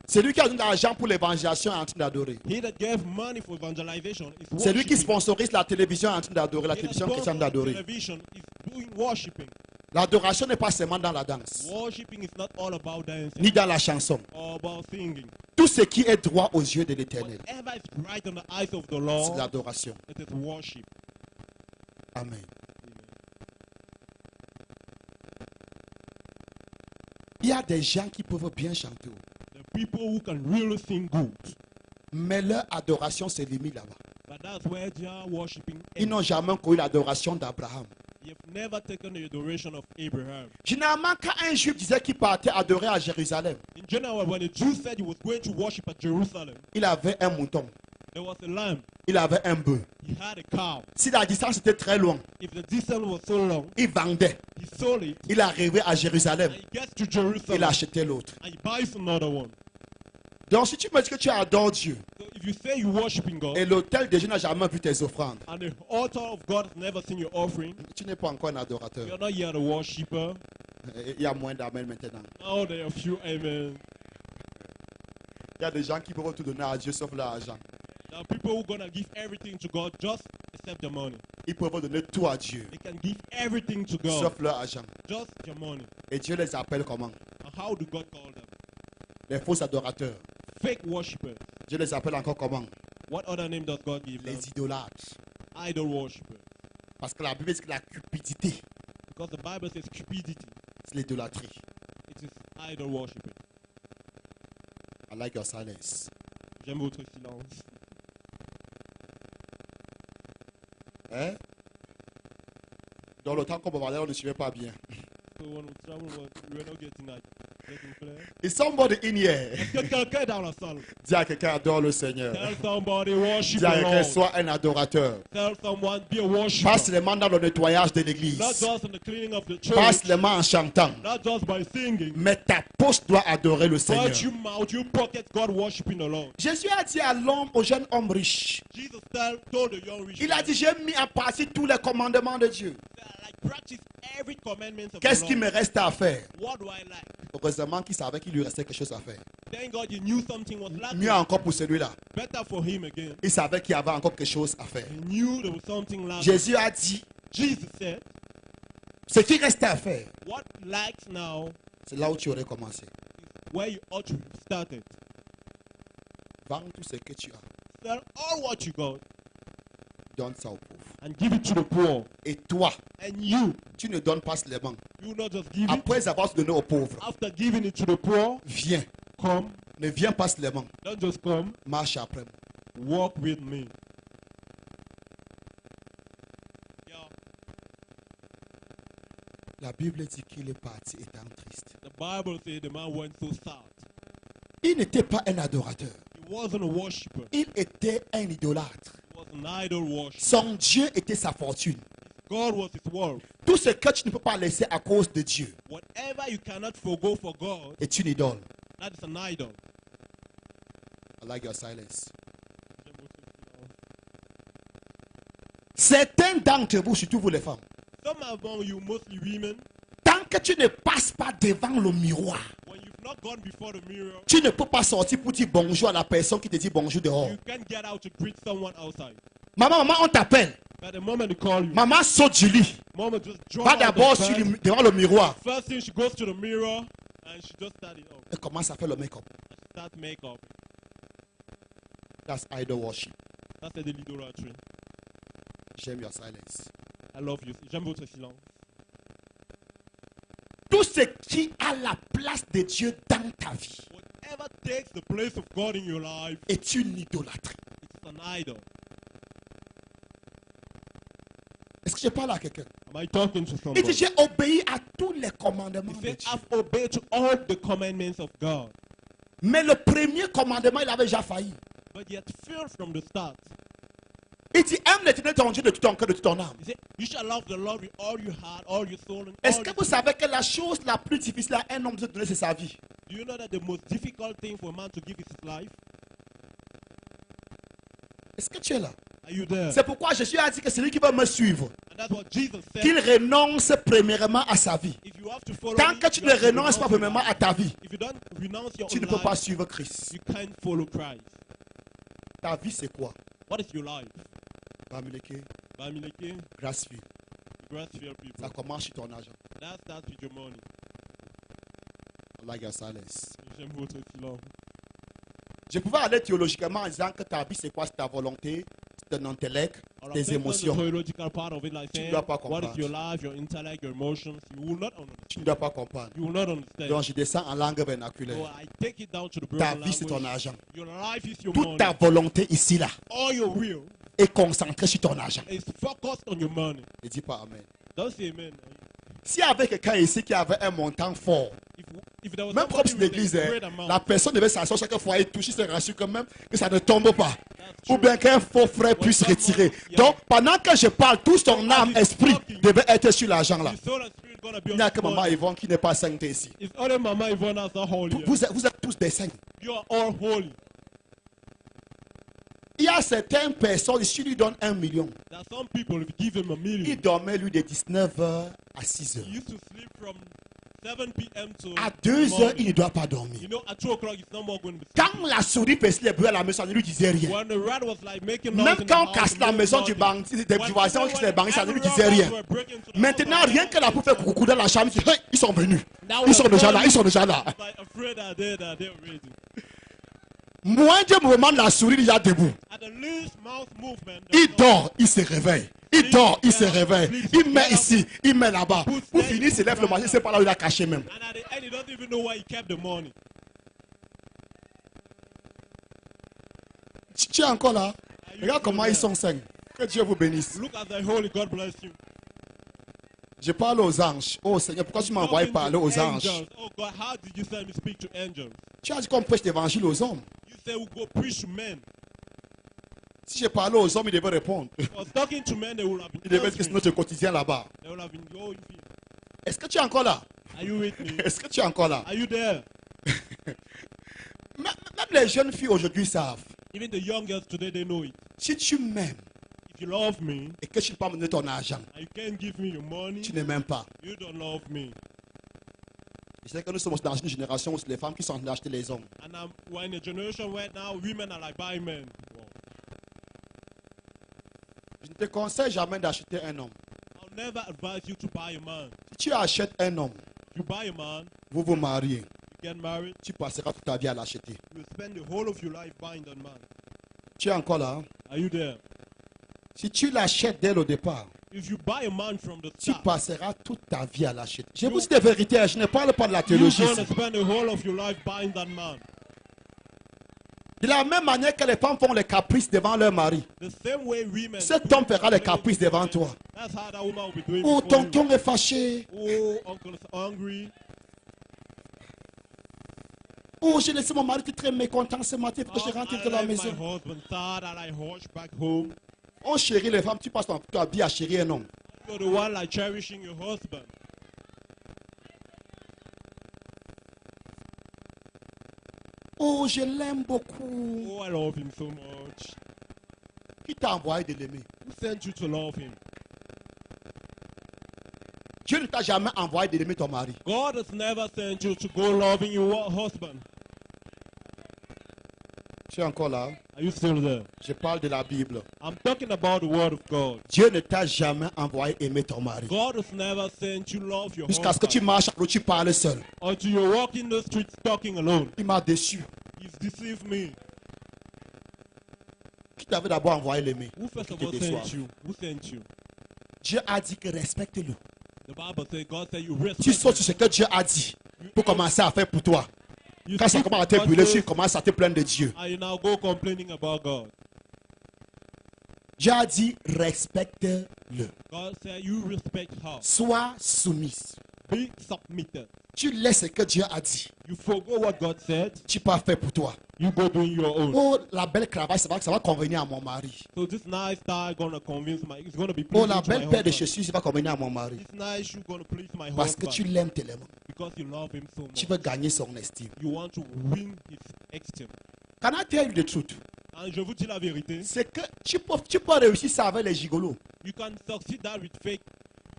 Celui qui a donné de l'argent pour l'évangélisation est en train d'adorer. He that gave money for evangelization is Celui qui worshiping. sponsorise la télévision est en train d'adorer. La He that télévision qui est en train sponsors d'adorer. television is doing worshiping. L'adoration n'est pas seulement dans la danse, Worshiping is not all about dancing ni dans la chanson. or about singing. Tout ce qui est droit aux yeux de l'Éternel, Whatever is right in the eyes of the c'est Lord, l'adoration. it is worship. Amen. Il y a des gens qui peuvent bien chanter, The people who can really sing good. mais leur adoration se limite là-bas. But that's where they are worshiping. Ils n'ont jamais connu l'adoration d'Abraham. You've never taken the adoration of Abraham. Généralement, quand un juif disait qu'il partait adorer à Jérusalem, In general, when a Jew said he was going to worship at Jerusalem, il avait un mouton, there was a lamb, il avait un bœuf. he had a cow. Si la distance était très loin, If the distance was so long, il vendait. he sold it, Il arrivait à Jérusalem, and he gets to il Jerusalem, achetait l'autre. and he buys another one. Donc, si tu me dis que tu adores Dieu So if you say you're worshiping God, et l'autel de Dieu n'a jamais vu tes offrandes, and the altar of God has never seen your offering, tu n'es pas encore un adorateur. you're not yet a worshiper. Il y a moins d'amen maintenant. Now there are few amen. Il y a des gens qui peuvent tout donner à Dieu sauf l'argent. There are people who are gonna give everything to God just except their money. Ils peuvent donner tout à Dieu They can give everything to God, sauf leur argent. just their money. Et Dieu les appelle comment? And how do God call them? Les faux adorateurs. Fake worshippers. Dieu les appelle encore comment? What other name does God give them? Les idolâtres. Idol worshippers. Parce que la Bible dit que la cupidité, Because the Bible says cupidity. c'est l'idolâtrie. It is idol worshipping. I like your silence. J'aime votre silence. Hein? Dans le temps qu'on parlait, on ne suivait pas bien. So when we travel, we're not getting clear. Is somebody in here? Est-ce que quelqu'un est dans la salle? Dis à quelqu'un adore le Seigneur. Tell somebody worship Dis à the quelqu'un Lord. sois un adorateur. Tell someone be a worshiper. Pas seulement dans le nettoyage de Not l'église. just in the cleaning of the Pas church. seulement en chantant. Not just by singing. Mais ta poche doit adorer le Seigneur. But you mouth, you pocket God worshiping the Lord. Jésus a dit à l'homme, au jeune homme riche, Jesus told the young rich il a man, dit, j'ai mis en pratique tous les commandements de Dieu. like practice every commandment of Qu'est-ce the qui Lord. me reste à faire? What do I like? Heureusement qu'il savait qu'il lui restait quelque chose à faire. Thank God you knew something was lacking. Mieux encore pour celui-là. Better for him again. Il savait qu'il y avait encore quelque chose à faire. He knew there was something lacking. Jésus a dit, Jesus said, ce qui reste à faire, what lacks now c'est là où tu aurais commencé. is where you ought to have started. Vends tout ce que tu as. Sell all what you got Donne ça aux pauvres. and give it to the poor. Et toi, And you, tu ne donnes pas seulement. you not just give it. Après avoir donné aux pauvres, After giving it to the poor, viens. come. Ne viens pas seulement. Don't just come. Marche après moi. Walk with me. Yeah. La Bible dit qu'il est parti étant triste. The Bible says the man went so sad. Il n'était pas un adorateur. He wasn't a worshiper. Il était un idolâtre. He was an idol worshiper. Son Dieu était sa fortune. God was his world. Tout ce que tu ne peux pas laisser à cause de Dieu Whatever you cannot forgo for God, est une idole. that is an idol. I like your silence. Certains d'entre vous, surtout vous les femmes, Some among you, mostly women, tant que tu ne passes pas devant le miroir, when you've not gone before the mirror, tu ne peux pas sortir pour dire bonjour à la personne qui te dit bonjour dehors. you can't get out to greet someone outside. Maman, on t'appelle. But the moment they call you, Maman saute du lit. mama just drop Va out d'abord the bed. devant le miroir. First thing, she goes to the mirror and she just started up. Et commence à faire le make-up. Start makeup. That's idol worship. That's the idolatry. J'aime your silence. I love you. J'aime votre silence. Tout ce qui a la place de Dieu dans ta vie Whatever takes the place of God in your life, est une idolâtrie. it's an idol. Est-ce que je parle à quelqu'un? Am I talking to Il somebody? dit, j'ai obéi à tous les commandements He de said, Dieu. I've obeyed to all the commandments of God. Mais le premier commandement, il avait déjà failli. But yet failed from the start. Il dit, aime l'Éternel ton Dieu de tout ton cœur, de toute ton âme. He said, you shall love the Lord with all your heart, all your soul, and Est-ce all que your vous savez que la chose la plus difficile à un homme de donner, c'est sa vie? Do you know that the most difficult thing for a man to give is his life? Est-ce que tu es là? Are you there? C'est pourquoi Jésus a dit que celui qui veut me suivre, And that's what Jesus said. qu'il renonce premièrement à sa vie. If you have to follow Tant me, que tu you ne have to renonces pas renounce your premièrement life. à ta vie, If you don't renounce your tu own ne peux pas life, suivre Christ. you can't follow Christ. Ta vie, c'est quoi? What is your life? Bamileke, Bamileke, Grassfield. Grassfield people. Ça commence sur ton argent. That starts with your money. Allah Gassales. J'aime votre silence. Je pouvais aller théologiquement en disant que ta vie, c'est quoi? C'est ta volonté, c'est ton intellect, Or tes I'm taking the émotions. theological part of it, like Tu ne saying, dois pas what is comprendre. your life, your intellect, your emotions? You will not Tu ne understand. dois pas comprendre. You will not understand. Donc, je descends en langue So vernaculaire. I take it down to the Ta broken vie, c'est ton language. argent. Your life is your Toute money. ta volonté ici, là, All your will est concentrée sur ton argent. is focused on your money. Ne dis pas Amen. Don't say amen. S'il y avait quelqu'un ici qui avait un montant fort, If there was même comme somebody si with l'église, a great amount, la personne devait s'asseoir chaque fois et toucher, se rassurer quand même que ça ne tombe pas. that's Ou true. bien qu'un faux frère puisse retirer. Donc, pendant que je parle, tout son âme, esprit devait être sur l'argent là. His soul and spirit gonna be Il on n'y a this que Maman money. Yvonne qui n'est pas sainte ici. It's only Mama Yvonne that's not holy. Vous êtes tous des saints. You are all holy. Il y a certaines personnes, si lui donne 1 million, There are some people, if you give him a il million, dormait lui de 19h à 6h. he used to sleep from 7 p.m. to À 2h, morning. il ne doit pas dormir. You know, at 2 o'clock, it's no more going to be Quand la souris faisait les bruits à la maison, ça ne lui disait rien. When the rat was like making noise Même in the quand on house, casse it la made maison du noise. voisin qui se les banqués, ça ne lui disait Every rien. robbers were breaking into the Maintenant, house, rien que la poule fait coucou dans la chambre, il dit, hey, ils sont venus. Now Ils sont the déjà là, police ils sont déjà là. was like afraid that they're ready. Moindre mouvement de la souris, il y a debout. At the least mouth movement, Il dort, il se réveille. Il dort, il se réveille. Il met ici, il met là-bas. Pour finir, il se lève le matin, il ne sait pas là où il a caché même. and at the end, he doesn't even know where he kept the money. Tu es encore là? Regarde comment ils sont saints. Que Dieu vous bénisse. Look at the holy, God bless you. Je parle aux anges. Oh Seigneur, pourquoi tu m'as envoyé Talking parler to aux anges? angels. Oh God, how did you send me speak to angels? Tu as dit qu'on prêche l'évangile aux hommes. You say we go preach to men. Si je parlais aux hommes, ils devaient répondre. I was talking to men, they would have been Ils devaient dire que c'est answering. notre quotidien là-bas. They would have been going. Est-ce que tu es encore là? Are you with me? Est-ce que tu es encore là? Are you there? Même les jeunes filles aujourd'hui savent. Even the young girls today, they know it. Si tu m'aimes If you love me et que tu ne peux pas me donner ton argent, and you can't give me your money, tu ne m'aimes pas. you don't love me. Je sais que nous sommes dans une génération où c'est les femmes qui sont en train d'acheter les hommes. And we're in a generation where now women are like buying men. Wow. Je ne te conseille jamais d'acheter un homme. I'll never advise you to buy a man. Si tu achètes un homme, If you buy a man, vous vous mariez, you get married, tu passeras toute ta vie à l'acheter. you spend the whole of your life buying that man. Tu es encore là? Hein? Are you there? Si tu l'achètes dès le départ, If you buy a man from the tu start, passeras toute ta vie à l'acheter. Je vous dis des vérités, hein, je ne parle pas de la you're théologie. going to ici. spend the whole of your life buying that man. De la même manière que les femmes font les caprices devant leur mari, The same way women. cet homme fera les caprices devant toi. That's how that woman will be doing Oh, before you. tonton est fâché. Oh, uncle is hungry. Oh, j'ai laissé mon mari très mécontent ce matin pour que je rentre I de la like my maison. husband sad. I like horse back home. Oh, chérie, les femmes, tu passes ton ta vie à chérir un homme. You're the one like cherishing your husband. Oh, je l'aime beaucoup. Oh, I love him so much. Qui t'a envoyé de l'aimer? Who sent you to love him? Dieu ne t'a jamais envoyé de l'aimer ton mari. God has never sent you to go loving your husband. Tu es encore là? Are you still there? Je parle de la Bible. I'm talking about the word of God. Dieu ne t'a jamais envoyé aimer ton mari. God has never sent you love your Jusqu'à ce que tu husband. marches, tu parles seul. Until you're walking the streets talking alone. Il m'a déçu. He's deceived me. Qui t'avait d'abord envoyé l'aimer? Who first Qui of te all déçoive. sent you? Who sent you? Dieu a dit que respecte-le. The The Bible says, God said you respect Tu sautes sur him. ce que Dieu a dit pour commencer à faire pour toi. You Quand ça speak commence à te God's brûler, word, tu commences à te plaindre de Dieu. and you now go complaining about God. Dieu a dit respecte-le. God said you respect her. Sois soumise. Be submitted. Tu laisses ce que Dieu a dit. You forgo what God said. Tu peux faire pour toi. You go doing your own. Oh, la belle cravache, c'est vrai que ça va convenir à mon mari. So this nice tie gonna convince my. It's gonna be Oh, pleasing la to my belle paire de husband. chaussures, ça va convenir à mon mari. This nice shoe gonna please my Parce que tu husband l'aimes tellement. because you love him so Tu much. veux gagner son estime. You want to win his esteem. Can I tell you the truth? And je vous dis la vérité. C'est que tu peux réussir ça avec les gigolos. You can succeed that with fake.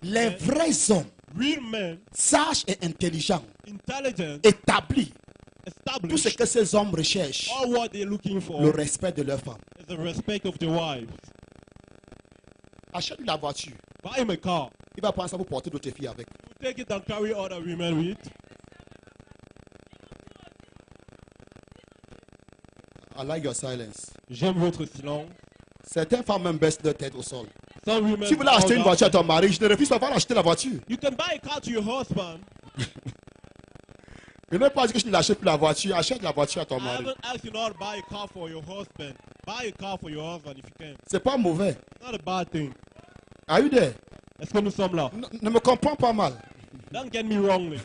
Les vrais hommes, Real men, sages et intelligents, intelligent, établis, tout ce established. que ces hommes recherchent, All what they're looking for le respect de leur femme. is the respect of the wives. Achète la voiture. Buy him a car. Il va prendre ça pour porter d'autres filles avec. You take it and carry other women with. I like your silence. J'aime votre silence. Certaines femmes même baissent leur tête au sol. Some women. Si vous voulez bow acheter une down. voiture à ton mari, je ne refuse pas d'acheter la voiture. You can buy a car to your husband. Je ne veux pas dire que je ne l'achète plus la voiture. Achète la voiture à ton I mari. haven't asked you not to buy a car for your husband. Buy a car for your husband if you can. C'est pas mauvais. It's not a bad thing. Are you there? Est-ce que nous sommes là? Ne me comprends pas mal. Don't get me wrongly.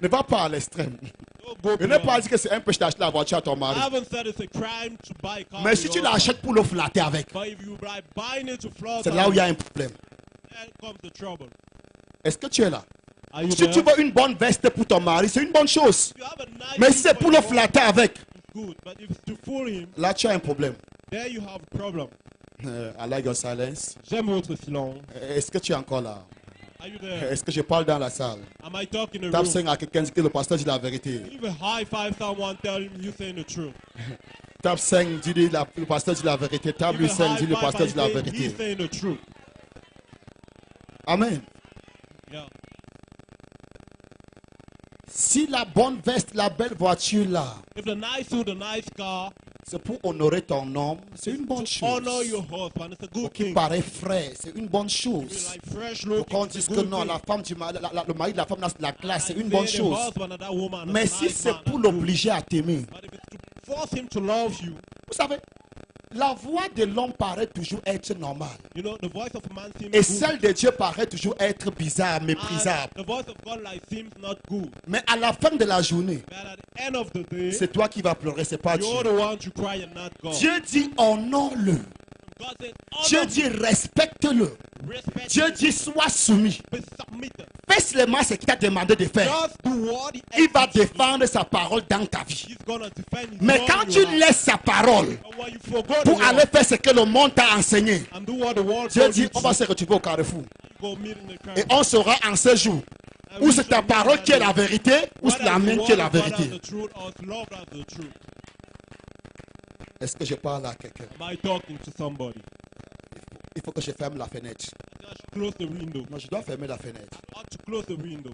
Ne va pas à l'extrême. Don't go Je n'ai pas beyond. dit que c'est un péché d'acheter la voiture à ton I mari. haven't said it's a crime to buy a car Mais for si your tu husband. l'achètes pour le flatter avec, But if you buy buying it to flirt, c'est là où il y a un problème. there comes the trouble. Est-ce que tu es là? Are you Si there? tu veux une bonne veste pour ton mari, c'est une bonne chose. You have a nice Mais thing si c'est for pour le your husband, flatter avec, it's good. But if it's to fool him, là tu as un problème. there you have a problem. I like your silence. J'aime votre silence. Est-ce que tu es encore là? Are you there? Est-ce que je parle dans la salle? Am I talking the Tape room? 5 à quelqu'un dit que le pasteur dit la vérité. Give a high five someone, tell him you saying the truth. Tape 5 dit le pasteur dit la vérité. Tape Give a 5 high dit le five pasteur and dit la say vérité. he's saying the truth. Amen. Yeah. Si la bonne veste, la belle voiture là, If the nice suit, the nice car, c'est pour honorer ton homme, c'est une bonne honor chose. your husband. It's a good Qui thing. paraît frais, c'est une bonne Be chose. like fresh Pour look. qu'on It's dise a que good non, thing. la femme le mari de la femme, la classe, c'est And une bonne say the chose. husband of that woman is Mais a si nice c'est man, pour that's good. l'obliger à t'aimer, But if it's to force him to love you, vous savez, la voix de l'homme paraît toujours être normale. you know, the voice of a man seems Et good. celle de Dieu paraît toujours être bizarre, And méprisable. the voice of God like seems not good. Mais à la fin de la journée, But at the end of the day, c'est toi qui vas pleurer, c'est pas you're Dieu. the one to cry and not God. Dieu dit honore-le. God said, Dieu honor, dit respecte-le. respect, Dieu him, dit sois soumis. be submitted. Fais seulement ce qu'il t'a demandé de faire. Just do what he Il va asks you to do. défendre sa parole dans ta vie. He's gonna defend his Mais word quand in tu your life. laisses sa parole And when you forgo the pour aller word faire ce que le monde t'a enseigné, and do what the world Dieu told dit you on to va se retrouver au carrefour. go meet in the Et crowd. on saura en ce jour And où we c'est shall ta know parole that qui est la day vérité ou c'est whether la it's the mienne qui est word la of God vérité. as the truth or it's love as the truth. Est-ce que je parle à quelqu'un? Am I talking to somebody? Il faut que je ferme la fenêtre. I should close the window. Non, je dois fermer la fenêtre. I ought to close the window.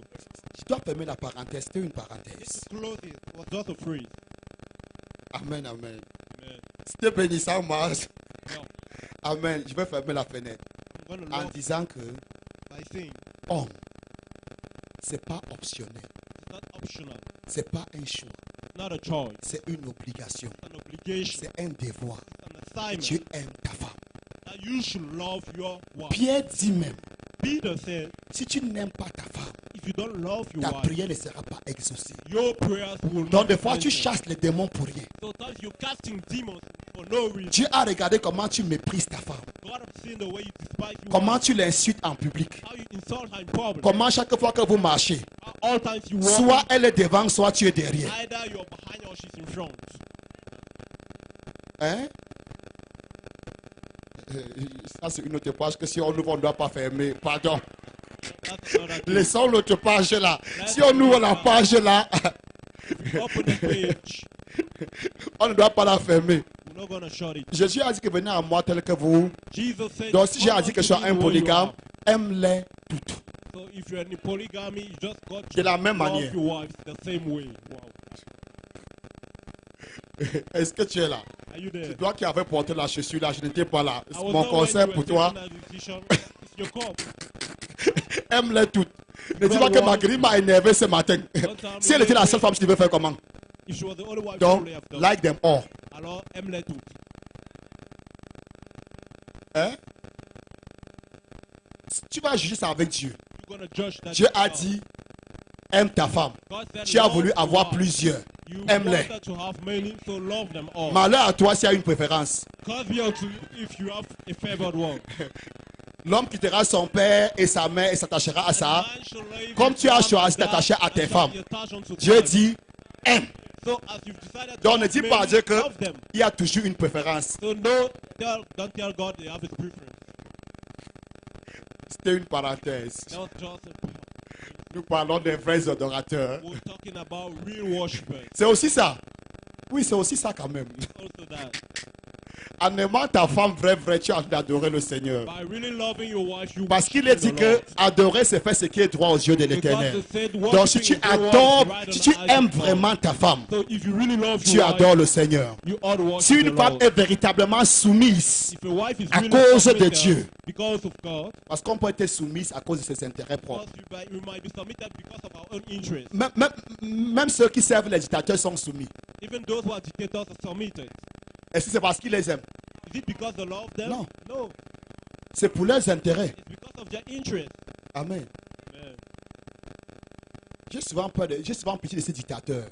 Je dois fermer la parenthèse. C'était une Just parenthèse. close it. It was just a phrase. Amen, amen. Amen. C'était bénissant, Mars. No, Amen. Je vais fermer la fenêtre I'm gonna en love disant que by saying homme, c'est pas optionnel. it's not optional. C'est pas un choix. It's not a choice. C'est une obligation. It's an obligation. C'est un devoir. It's an assignment Tu aimes ta femme. that you should love your wife. Pierre dit même, Peter said, si tu n'aimes pas ta femme, if you don't love your ta wife, prière ne sera pas exaucée. your prayers will Donc not des be fois, tu answered. chasses les démons pour rien. Sometimes you're casting demons for no reason. Dieu a regardé comment tu méprises ta femme. God has seen the way you despise your Comment wife, tu l'insultes en public. how you insult her in public. Comment chaque fois que vous marchez, How all times you walk, soit elle est devant, soit tu es derrière. either you're behind or she's in front. Hein? Ça, c'est une autre page que si on ouvre, on ne doit pas fermer. Pardon. That's another thing. Laissons l'autre page là. Si on ouvre la page là, Open the page. on ne doit pas la fermer. We're not gonna shut it. Jésus a dit que venez à moi tel que vous. Jesus said, Donc si j'ai "Come dit que je unto suis me un the way you polygame, are." aime-les toutes. So if you're in polygamy, you just got to De la même love manière. your wives the same way. Wow. Est-ce que tu es là? Are you there? C'est toi qui avais porté la chaussure là, je n'étais pas là. I was Mon not when conseil you pour were toi, taking that decision. It's your call. aime-les toutes. Ne dis pas que Marguerite m'a énervé ce matin. Si elle était la seule femme, tu devais faire comment? If she was the only wife, she Donc, would have done. like them all. Alors, aime-les toutes. Hein? Tu vas juger ça avec Dieu. You're gonna judge that Dieu a yourself. dit, aime ta femme. God said, Tu as love voulu your avoir wife. plusieurs. You Aime-les. wanted to have many, so love them all. Malheur à toi s'il y a une préférence. Curse be unto you if you have a favored one. L'homme quittera son père et sa mère et s'attachera à ça. Man shall leave Comme his tu as father choisi and dad d'attacher à and tes shall femmes, be attached unto Dieu them. dit, aime. So as you've decided to Donc ne love dis many, pas à Dieu qu'il love them. y a toujours une préférence. So no, don't tell God they have his preference. C'était une parenthèse. That was just Nous parlons des vrais adorateurs. we're talking about real worshippers. C'est aussi ça. Oui, c'est aussi ça quand même. Also that. En aimant ta femme vraie, tu as envie d'adorer le Seigneur. By really loving your wife, you Parce qu'il est dit worship que the Lord. adorer, c'est faire ce qui est droit aux yeux de Because l'Éternel. it said, Donc si tu worshiping is what is adores, right si on tu the eyes aimes of God. vraiment ta femme, So if you really love tu your wife, adores le Seigneur. you ought to worship Si une the femme Lord. est véritablement soumise, If your wife is à really cause de submitted Dieu. because of God, parce qu'on peut être soumise à cause de ses intérêts propres. because we might be submitted because of our own interests. Même ceux qui servent les dictateurs sont soumis. Even those who are dictators are submitted. Est-ce que c'est parce qu'ils les aiment? Is it because they love them? No. No. C'est pour leurs intérêts. It's because of their interests. Amen. Man. J'ai souvent pitié de ces dictateurs.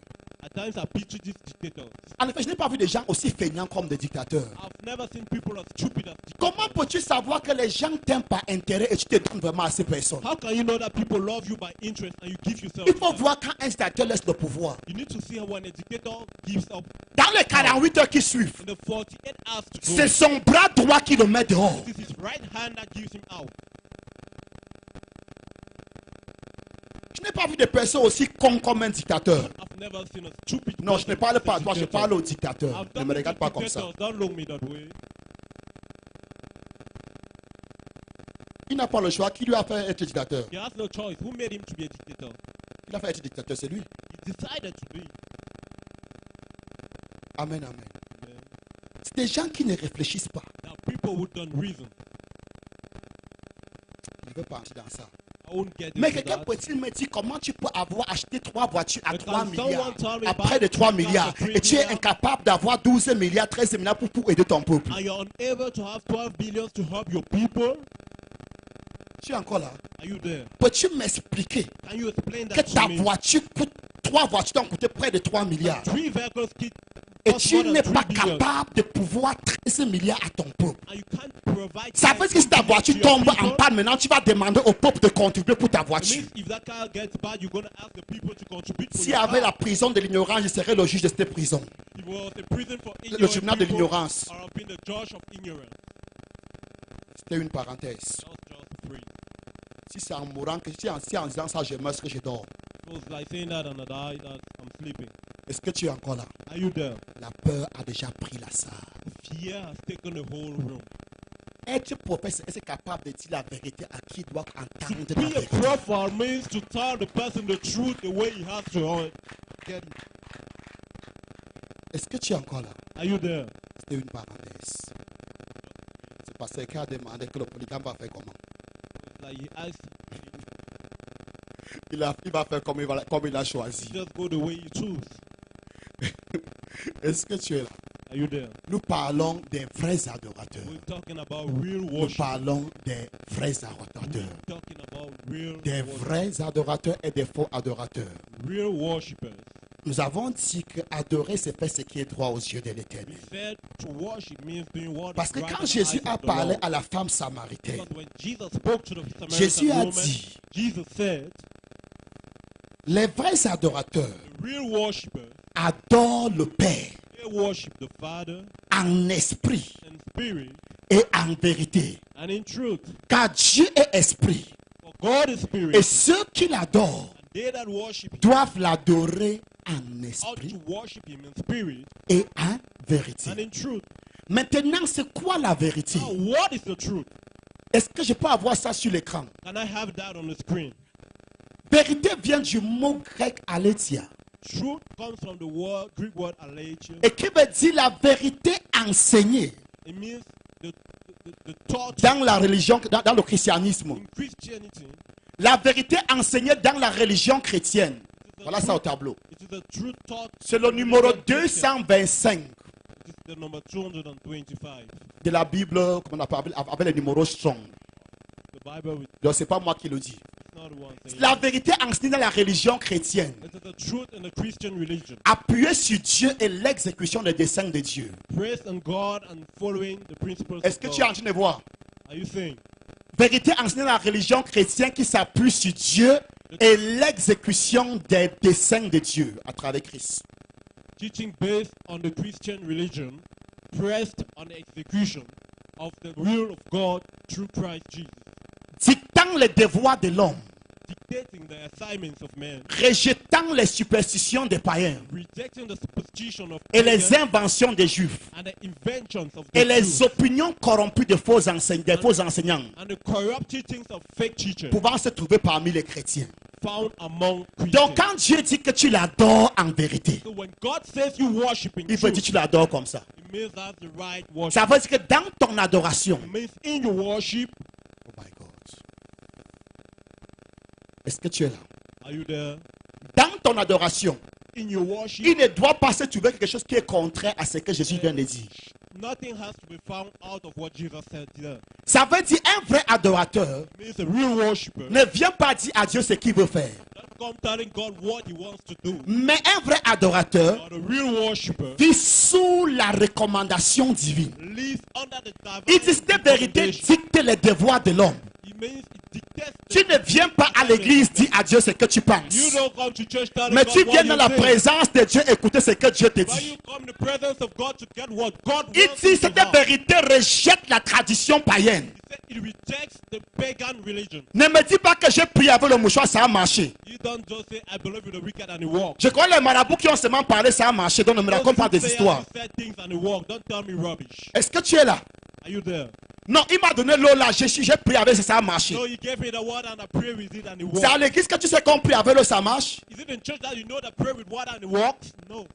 At times I picture these dictators. En effet, je n'ai pas vu des gens aussi feignants comme des dictateurs. I've never seen people as stupid as dictators. Comment peux-tu savoir que les gens t'aiment par intérêt et tu te donnes vraiment à ces personnes? How can you know that people love you by interest and you give yourself Il to faut them? voir quand un dictateur laisse le pouvoir. You need to see how when a dictator gives up Dans les 48 heures qui suivent, in the 48 hours to go. c'est son bras droit qui le met dehors. This is his right hand that gives him out. Je n'ai pas vu de personnes aussi cons comme un dictateur. I've never seen a stupid Non, je ne person parle pas à as a toi, je dictator. parle au dictateur. I've Ne done me it regarde to pas comme ça. dictators. Don't look me that way. Il n'a pas le choix. Qui lui a fait être dictateur? He has no choice. Who made him to be a dictator? Il a fait être dictateur, c'est lui. He decided to be. Amen, amen. Yeah. C'est des gens qui ne réfléchissent pas. Now people who don't reason, Je ne veux pas entrer dans ça. I won't get Mais into quelqu'un that. peut-il me dire comment tu peux avoir acheté 3 voitures à But 3 can milliards, someone tell me à about près de 3 cars milliards, at 3 et tu es milliards? incapable d'avoir 12 milliards, 13 milliards pour aider ton peuple? And you're unable to have 12 billions to help your people? Tu es encore là? Are you there? Peux-tu m'expliquer Can you explain que that ta to me? voiture coûte, 3 voitures t'ont coûté près de 3 milliards, 3 vehicles et cost tu more than n'es 3 pas billions, capable de pouvoir 13 milliards à ton peuple? and you can't provide. Ça veut dire que si ta 13 voiture billions to tombe your en people? panne, maintenant tu vas demander au peuple de contribuer pour ta It voiture. means if that car gets bad, you're going to ask the people to contribute for S'il y your avait car. la prison de l'ignorance, je serais le juge de cette prison. If it was a prison for Le ignorant tribunal de people, l'ignorance. or I've been the judge of ignorance. C'était une parenthèse. That was just free. Si c'est en mourant, si en disant ça, je meurs, est-ce que je dors? It was like saying that and I die, that I'm sleeping. Est-ce que tu es encore là? Are you there? La peur a déjà pris la salle. Fear has taken the whole room. Être prophète, est-ce capable de dire la vérité à qui doit entendre To la be a vérité? prophet means to tell the person the truth the way he has to get it. Est-ce que tu es encore là? Are you there? C'était une parenthèse. C'est parce qu'il a demandé que le polygame va faire comment? Like he asked, Il va faire comme il a choisi. just go the way you choose. Est-ce que tu es là? Are you there? Nous parlons des vrais adorateurs. We're talking about real Nous worship. parlons des vrais adorateurs. We're talking about real Des worship. vrais adorateurs et des faux adorateurs. Real worshippers. Nous avons dit que adorer, c'est faire ce qui est droit aux yeux de l'Éternel. We said to worship means doing what Parce is que right quand in the Jésus eyes a of the parlé Lord. à la femme samaritaine, Because when Jesus spoke to the Jésus Samaritan a woman, dit, Jesus said, les vrais adorateurs the real worshippers, adorent le Père they worship the Father en esprit in spirit et en vérité. and in truth. Car Dieu est esprit. For God is spirit, Et ceux qui l'adorent and they that worship Him doivent l'adorer en ought esprit to worship Him in spirit et en and vérité. in truth. Maintenant, c'est quoi la vérité? Now, what is the truth? Est-ce que je peux avoir ça sur l'écran? Can I have that on the screen? Vérité vient du mot grec aletheia Truth comes from the word, Greek word aletheia. et qui veut dire la vérité enseignée It means the thought dans la religion, dans le christianisme. in Christianity. La vérité enseignée dans la religion chrétienne. Voilà ça au tableau. It is the truth taught. C'est le numéro 225 It is the number 225. de la Bible, comme on a parlé, avec le numéro strong. The Bible, Donc c'est pas moi qui le dis. it's not the one saying. La vérité enseignée dans la religion chrétienne, It is the truth in the Christian religion. appuyée sur Dieu et l'exécution des desseins de Dieu. Praise on God and following the principles Est-ce of que God. tu es en train de voir? Are you saying? Vérité enseignée dans la religion chrétienne qui s'appuie sur Dieu et l'exécution des desseins de Dieu à travers Christ. Teaching based on the Christian religion, pressed on the execution of the will of God through Christ Jesus, Dictant les devoirs de l'homme, dictating the assignments of man, rejetant les superstitions des païens rejecting the superstition of et les pagans inventions des juifs and the inventions of et the les Jews, opinions corrompues des faux enseignants and the corrupt teachings of fake teachers pouvant se trouver parmi les chrétiens. found among Christians. Donc quand Dieu dit que tu l'adores en vérité, So when God says you worship in il veut dire que truth, tu l'adores comme ça. it means that's the right worship. Ça veut dire que dans ton adoration, It means in your worship, oh my God, est-ce que tu es là? are you there? Dans ton adoration, In your worship, il ne doit pas se trouver quelque chose qui est contraire à ce que Jésus vient de dire. nothing has to be found out of what Jesus said there. Ça veut dire un vrai adorateur It means a real worshiper ne vient pas dire à Dieu ce qu'il veut faire. doesn't come telling God what he wants to do. Mais un vrai adorateur But a real worshiper vit sous la recommandation divine. lives under the Il divine dit que vérité recommendation. dicte les devoirs de l'homme. It means it dictates Tu ne viens pas à l'église dire à Dieu ce que tu You penses. don't come to church telling Mais God tu what viens you dans la think. présence de Dieu écouter ce que Dieu te But dit. you come in the presence of God to get what God Il wants dit you to cette have. vérité rejette la tradition païenne. He said it rejects the pagan religion. Ne me dis pas que j'ai prié avec le mouchoir, ça a marché. You don't just say, I believe in the wicked and the walk. Je connais les marabouts qui ont seulement parlé, ça a marché. Donc ne me raconte pas des histoires. You said things and the walk. Don't tell me rubbish. Est-ce que tu es là? Are you there? Non, il m'a donné l'eau là. J'ai prié avec ça, ça a marché. No, you gave me the word and I pray with it and it C'est à walks. l'église que tu sais qu'on prie avec l'eau, ça marche. Is it in church that you know that pray with water and it walks? No.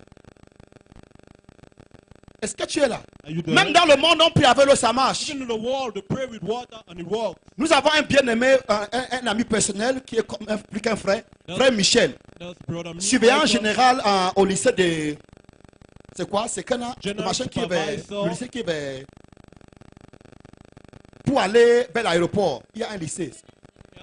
Est-ce que tu es là? Are you there? Même dans le monde, on prie avec l'eau, ça marche. Even in the world, they pray with water and it walks. Nous avons un bien-aimé, un ami personnel qui est comme plus qu'un frère, frère Michel, That's brother surveillant Michael, général au lycée de. C'est quoi? C'est quand le General machin qui est vers. supervisor. Le lycée qui est vers. Pour aller vers l'aéroport, il y a un lycée.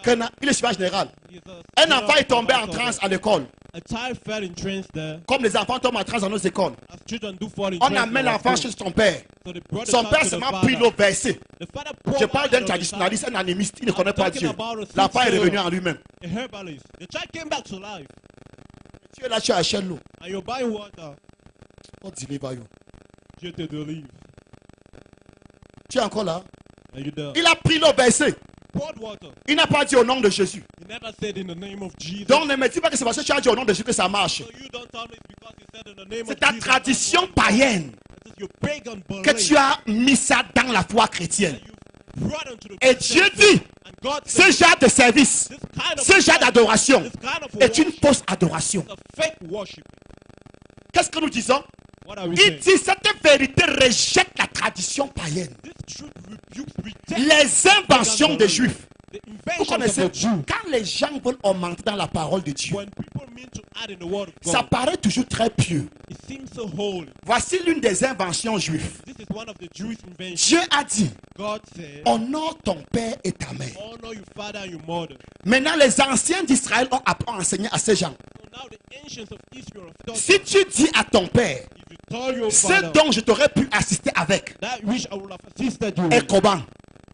Kana, il est surveillant général. He's Un general enfant est tombé en supervisor transe there. à l'école. A child fell in trance there. Comme les enfants tombent en transe dans nos écoles. As children do fall in On trance amène in our l'enfant school. chez son père. So they brought the Son child père to the seulement father. pris l'eau versée. The father Je poured parle water d'un on the traditionnaliste, un animiste, il ne I'm connaît pas talking Dieu. about a L'enfant est soothsayer. revenu en lui-même. child, a herbalist. The child came back to life. Tu es là, tu achètes l'eau. And you're buying water. God deliver you. Dieu te délivre. Tu es encore là? Are you there? Il a pris l'eau versée. Poured water. Il n'a pas dit au nom de Jésus. He never said in the name of Jesus. Donc ne me dis pas que c'est parce que tu as dit au nom de Jésus que ça marche. So you don't tell me it's because he said in the name C'est of ta Jesus. tradition païenne It is your pagan que belief tu as mis ça dans la foi chrétienne. that you brought into the Et Christian Dieu faith. dit, And God ce said, genre de service, this kind of ce genre d'adoration this kind of est une worship fausse adoration. is a fake worship. Qu'est-ce que nous disons? What are we Il saying? dit cette vérité rejette la tradition païenne. This truth rebukes, rejects Les inventions des Juifs. the Vous inventions connaissez, of the Jew. quand les gens veulent augmenter dans la parole de Dieu, When people mean to add in the word of ça God, paraît toujours très pieux. it seems so holy. Voici l'une des inventions juives. This is one of the Jewish inventions. Dieu a dit, God said, honore ton père et ta mère. honor your father and your mother. Maintenant, les anciens d'Israël ont enseigné à ces gens. So now the ancients of Israel have taught Si tu dis à ton père, if you tell your ce father dont je t'aurais pu assister avec that which I would have assisted you est with, comment?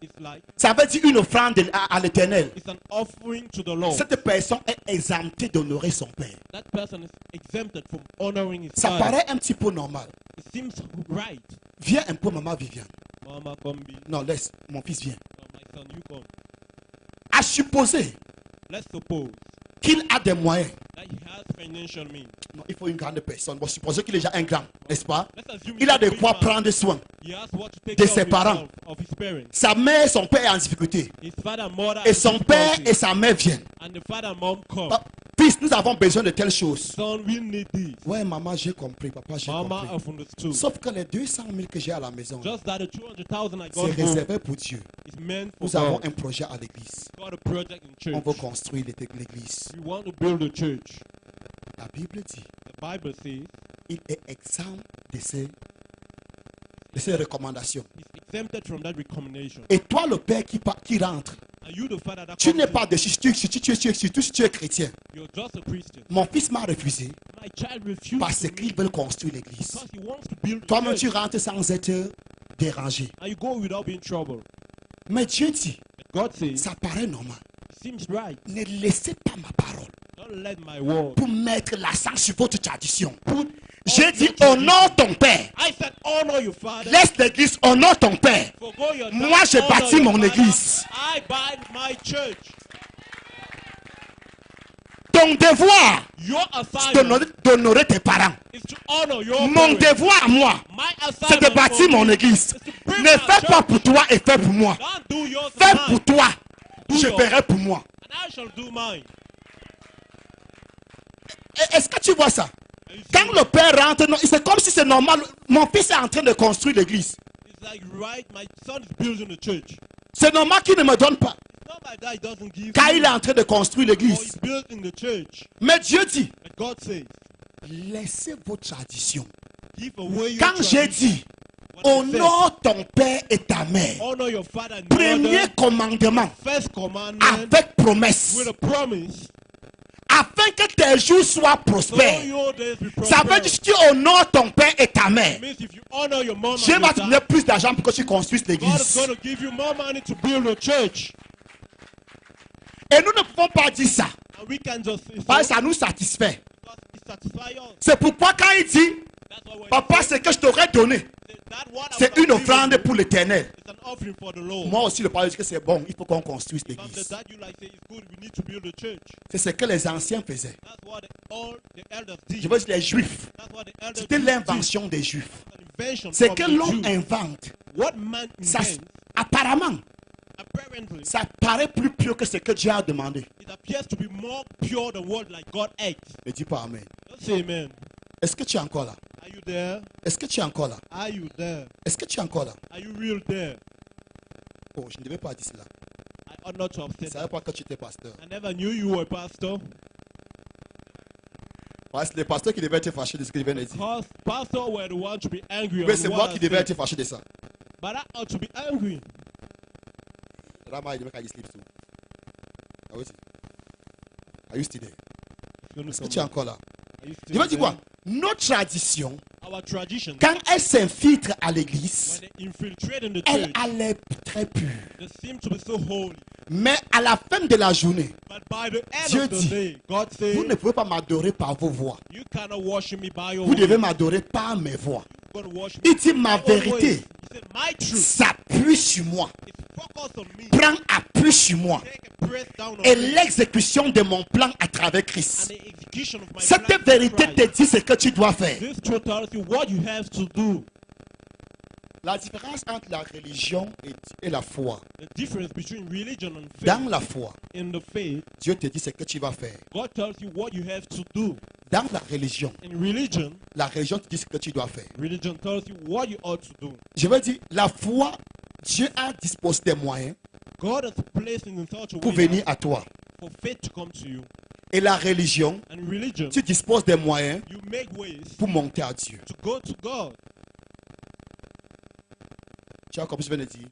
it's like Ça veut dire une offrande à l'éternel. it's an offering to the Lord. Cette personne est exemptée d'honorer son père. That person is exempted from honoring his Ça father. paraît un petit peu normal. It seems right. Viens un peu, maman Viviane. Mama, come be. Non, laisse, mon fils vient. Come, my son, you come. À supposer Let's suppose qu'il a des moyens. that he has financial means. Non, il faut une grande personne. Bon, supposons qu'il est déjà un grand, n'est-ce pas? Let's assume Il a he's de a big quoi man. prendre soin. He has what to take de care ses of parents. himself, of his parents. Sa mère, son père est en difficulté. His father and mother Et are son in père difficulty. et sa mère viennent. And the father and mom come. Ah, Fils, nous avons besoin de telles choses. Son, we need this. Ouais, maman, j'ai compris. Papa, j'ai Mama, compris. I've understood. Sauf que les 200 000 que j'ai à la maison, Just that the 200,000 I c'est got home réservé pour Dieu. is meant for Nous avons God. un projet à l'église. Got a project in On church. veut construire l'église. We want to build a church. La Bible dit, The Bible says il est exempt de ces recommandations. he's exempted from that recommendation. Et toi, le père qui rentre, Are you the father that tu comes n'es in? pas de surtout si tu es chrétien. You're just a Christian. Mon fils m'a refusé My child refused parce to qu'ils veulent construire l'église. because he wants to build a Toi-même, tu church. rentres sans être dérangé. And you go without being troubled. Mais Dieu dit, God says, ça paraît normal. seems right. Ne laissez pas ma parole Don't let my word. pour mettre l'accent sur votre tradition. Put J'ai on dit, your tradition. honore ton père. I said, honor your father. Laisse l'église, honore ton père. Forgo your Moi, dad, j'ai honor bâti your mon father. église. I buy my church. Ton devoir, Your c'est assignment d'honorer tes parents. is to honor your Mon parents. devoir à moi, My c'est assignment de bâtir for mon me église. is to build Ne my fais pas church. pour toi et fais pour moi. Don't do yours Fais and pour mine, toi, Do je yours. ferai pour moi. and I shall do mine. Est-ce que tu vois ça? And you see, Quand le père rentre, non, c'est comme si c'est normal. Mon fils est en train de construire l'église. it's like, right, my son is building a church. C'est normal qu'il ne me donne pas. It's not like that he doesn't give Car you, il est en train de construire or l'église. he's building the church. Mais Dieu dit, And God says, laissez vos traditions. give away your Quand j'ai tradition. dit, What I said, honore ton père et ta mère. honor your father and Premier mother. commandement, First commandment avec promesse. with a promise. Afin que tes jours soient So prospères. your days be Ça veut dire que prosperous. si tu honores ton père et ta mère, It means if you honor your mom Dieu and va your te dad, donner plus d'argent pour que tu construises God is l'église. going to give you more money to build a church. Et nous ne pouvons pas dire ça. And we can just say so, Parce que ça nous satisfait. because it satisfies us. C'est pourquoi quand il dit, That's why when papa, you say ce que je t'aurais donné, that what I c'est would une have given offrande you pour l'éternel. is an offering for the Lord. Moi aussi, le père dit que c'est bon, il faut qu'on construise From the l'église. that you like say it's good, we need to build a church. C'est ce que les anciens faisaient. That's what all the elders did. Je veux dire, les juifs. That's what the elders C'était did. l'invention des juifs. An invention C'est from que the l'homme Jews. invente. What man Ça, invents, apparemment, apparently, ça paraît plus pur que ce que Dieu a demandé. it appears to be more pure than what like God ate. Ne dis pas Amen. Don't say amen. Est-ce que tu es encore là? Are you there? Est-ce que tu es encore là? Are you there? Est-ce que tu es encore là? Are you real there? Oh, je ne devais pas dire cela. I ought not to have Je ne said savais that. pas que tu étais pasteur. I never knew you were a pastor. Ouais, c'est les pasteurs qui devaient être fâchés de ce que je viens de dire. Because pastors were the ones to be angry Mais on c'est what moi I qui devais said. être fâché de ça. But I ought to be angry. Rama, il devait qu'il sleep too. Ah oui, are you still there? Est-ce que tu es encore là? Are you Je still veux dire quoi? there? Nos traditions, Our tradition, quand elles s'infiltrent à l'église, when they infiltrate in the elles church, a l'air très pures. they seem to be so holy. Mais à la fin de la journée, But by the end Dieu of the dit, day, God says, vous ne pouvez pas m'adorer par vos voix. you cannot worship me by your Vous devez ways. m'adorer par mes voix. You're going to worship Il me dit, by ma your ways. vérité He said, my truth s'appuie sur moi. is focused on me. Prends appui sur moi. Take a press down on Et me. l'exécution de mon plan à travers And Christ. the execution of my Cette plan in vérité te Christ. dit ce que tu dois faire. This truth tells you what you have to do. La différence entre la religion et la foi. The difference between religion and faith. Dans la foi, In the faith, Dieu te dit ce que tu vas faire. God tells you what you have to do. Dans la religion te dit ce que tu dois faire. Religion tells you what you ought to do. Je veux dire, la foi, Dieu a disposé des moyens God has placed in such a pour way venir à toi. for faith to come to you. Et la religion, And religion, tu disposes des moyens you make ways pour monter à Dieu. to go to God. Tu vois comme je viens de dire.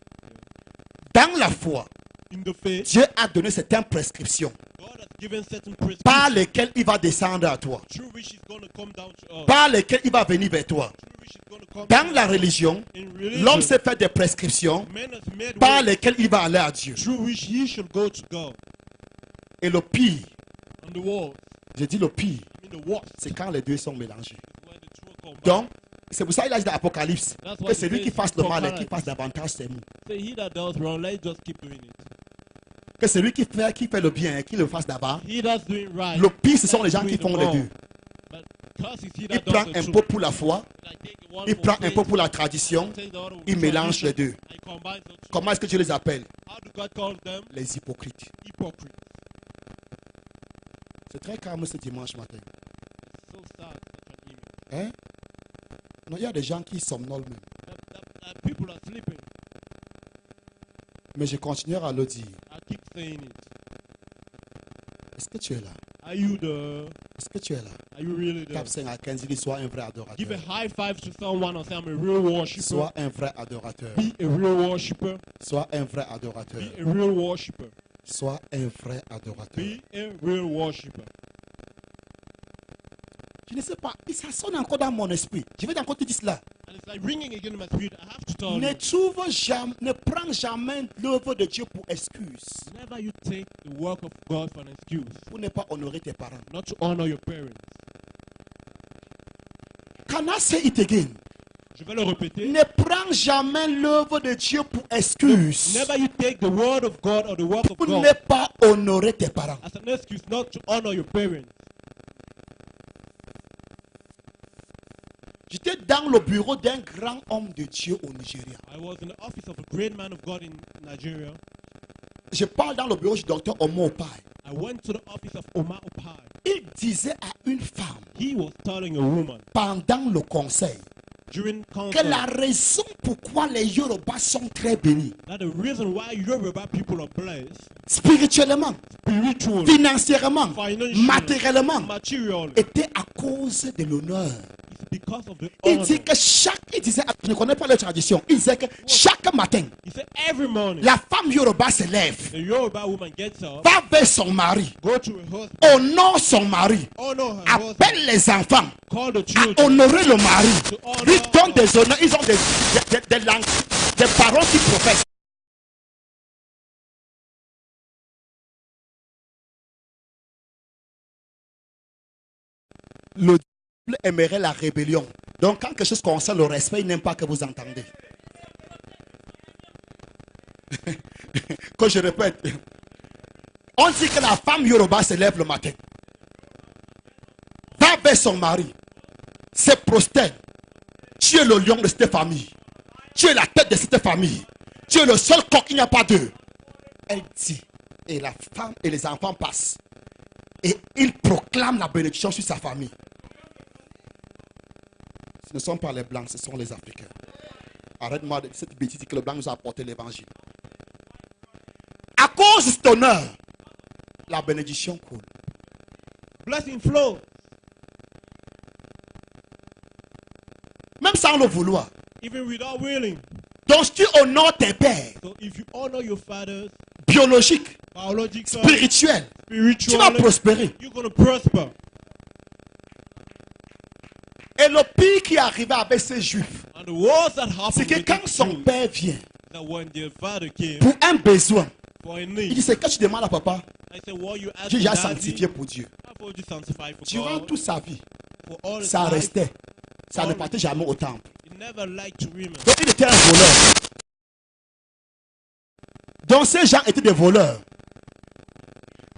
Dans la foi, In the faith, Dieu a donné certaines prescriptions God has given certain par prescriptions lesquelles il va descendre à toi, through which He's going to come down to us. par lesquelles il va venir vers toi. Through which He's going to come Dans to la us. religion, In l'homme religion, s'est fait des prescriptions man has made par ways lesquelles il va aller à Dieu. through which he should go to God. Et le pire, On the world, je dis le pire, I mean the worst, c'est quand les deux sont mélangés. is when the two come back. Donc, c'est pour ça qu'il a dit dans l'Apocalypse That's que why celui he qui says fasse le mal et qui apocalypse. fasse davantage, c'est nous. Say he that does wrong, let's just keep doing it. Que celui qui fait le bien et qui le fasse d'abord. He that's doing right. Le pire, ce sont les let's gens do qui it font the les wrong. deux. But because it's he Il that prend does the un truth, peu pour la foi, like take one il for prend un faith, peu pour la tradition, take the other with il mélange les deux. tradition, and combine the two. Comment est-ce que Dieu les appelle? How do God call them? Les hypocrites. Hypocrites. C'est très calme ce dimanche matin. So sad. such an evening. Hein? Non, il y a des gens qui somnolent même. People are sleeping. Mais je continuerai à le dire. I keep saying it. Est-ce que tu es là? Are you the? Est-ce que tu es là? Are you really there? Cap 5 à 15, il dit sois un vrai Give a adorateur. high five to someone and say I'm a real worshiper. Sois un vrai adorateur. Be a real worshiper. Sois un vrai adorateur. Be a real worshiper. Sois un vrai adorateur. Be a real worshiper. Je ne sais pas, ça sonne encore dans mon esprit. Je vais encore te dire cela. And it's like ringing again in my spirit. I have to tell Ne you. trouve jamais, ne prends jamais l'œuvre de Dieu pour excuse. Never you take the work of God for an excuse. Pour ne pas honorer tes parents. Not to honor your parents. Can I say it again? Je vais le répéter. Ne prends jamais l'œuvre de Dieu pour excuse. Never you take the word of God or the work of Pour God ne pas honorer tes parents. as an excuse not to honor your parents. J'étais dans le bureau d'un grand homme de Dieu au Nigeria. I was in the office of a great man of God in Nigeria. Je parle dans le bureau du docteur Omo Opai. I went to the office of Omar Opai. Il disait à une femme He was telling a woman pendant le conseil during que council la raison pourquoi les Yorubas sont très bénis, that the reason why Yoruba people are blessed spirituellement, spiritually, financièrement, financially, matériellement, materially, était à cause de l'honneur. it's because of the Il honor. dit que il disait, je ne connais pas les traditions, il disait que chaque matin, He said every morning la femme Yoruba se lève, the Yoruba woman gets up, va vers son mari, go to her husband, honore son mari, honor her husband, appelle les enfants call the à children, honorer le mari, lui donne des honneurs, ils ont des langues, des paroles qui professent. Le diable aimerait la rébellion. Donc quand quelque chose concerne le respect, il n'aime pas que vous entendez. Que je répète, on dit que la femme Yoruba se lève le matin, va vers son mari, se prosterne. Tu es le lion de cette famille. Tu es la tête de cette famille. Tu es le seul coq, il n'y a pas deux. Elle dit, et la femme et les enfants passent. Et il proclame la bénédiction sur sa famille. Ce ne sont pas les blancs, ce sont les Africains. Arrête-moi de cette bêtise que le blanc nous a apporté l'évangile. À cause de cet honneur, la bénédiction coule. blessing flow. Même sans le vouloir. Even without willing. Donc si tu honores tes pères, So if you honor your fathers, biologiques, biological, spirituels, tu vas spiritually, prospérer. you're going to prosper. Et le pire qui est arrivé avec ces juifs, And the worst that c'est happened que with quand these son Jews, père vient that when their father came pour un besoin, for a il need, dit c'est que tu demandes à papa, I said, what you ask j'ai déjà daddy, sanctifié pour Dieu. I've already sanctified for Durant God. toute sa vie, For all his ça life, restait. Ça ne partait jamais au temple. he never liked women. Donc il était un voleur. Donc ces gens étaient des voleurs.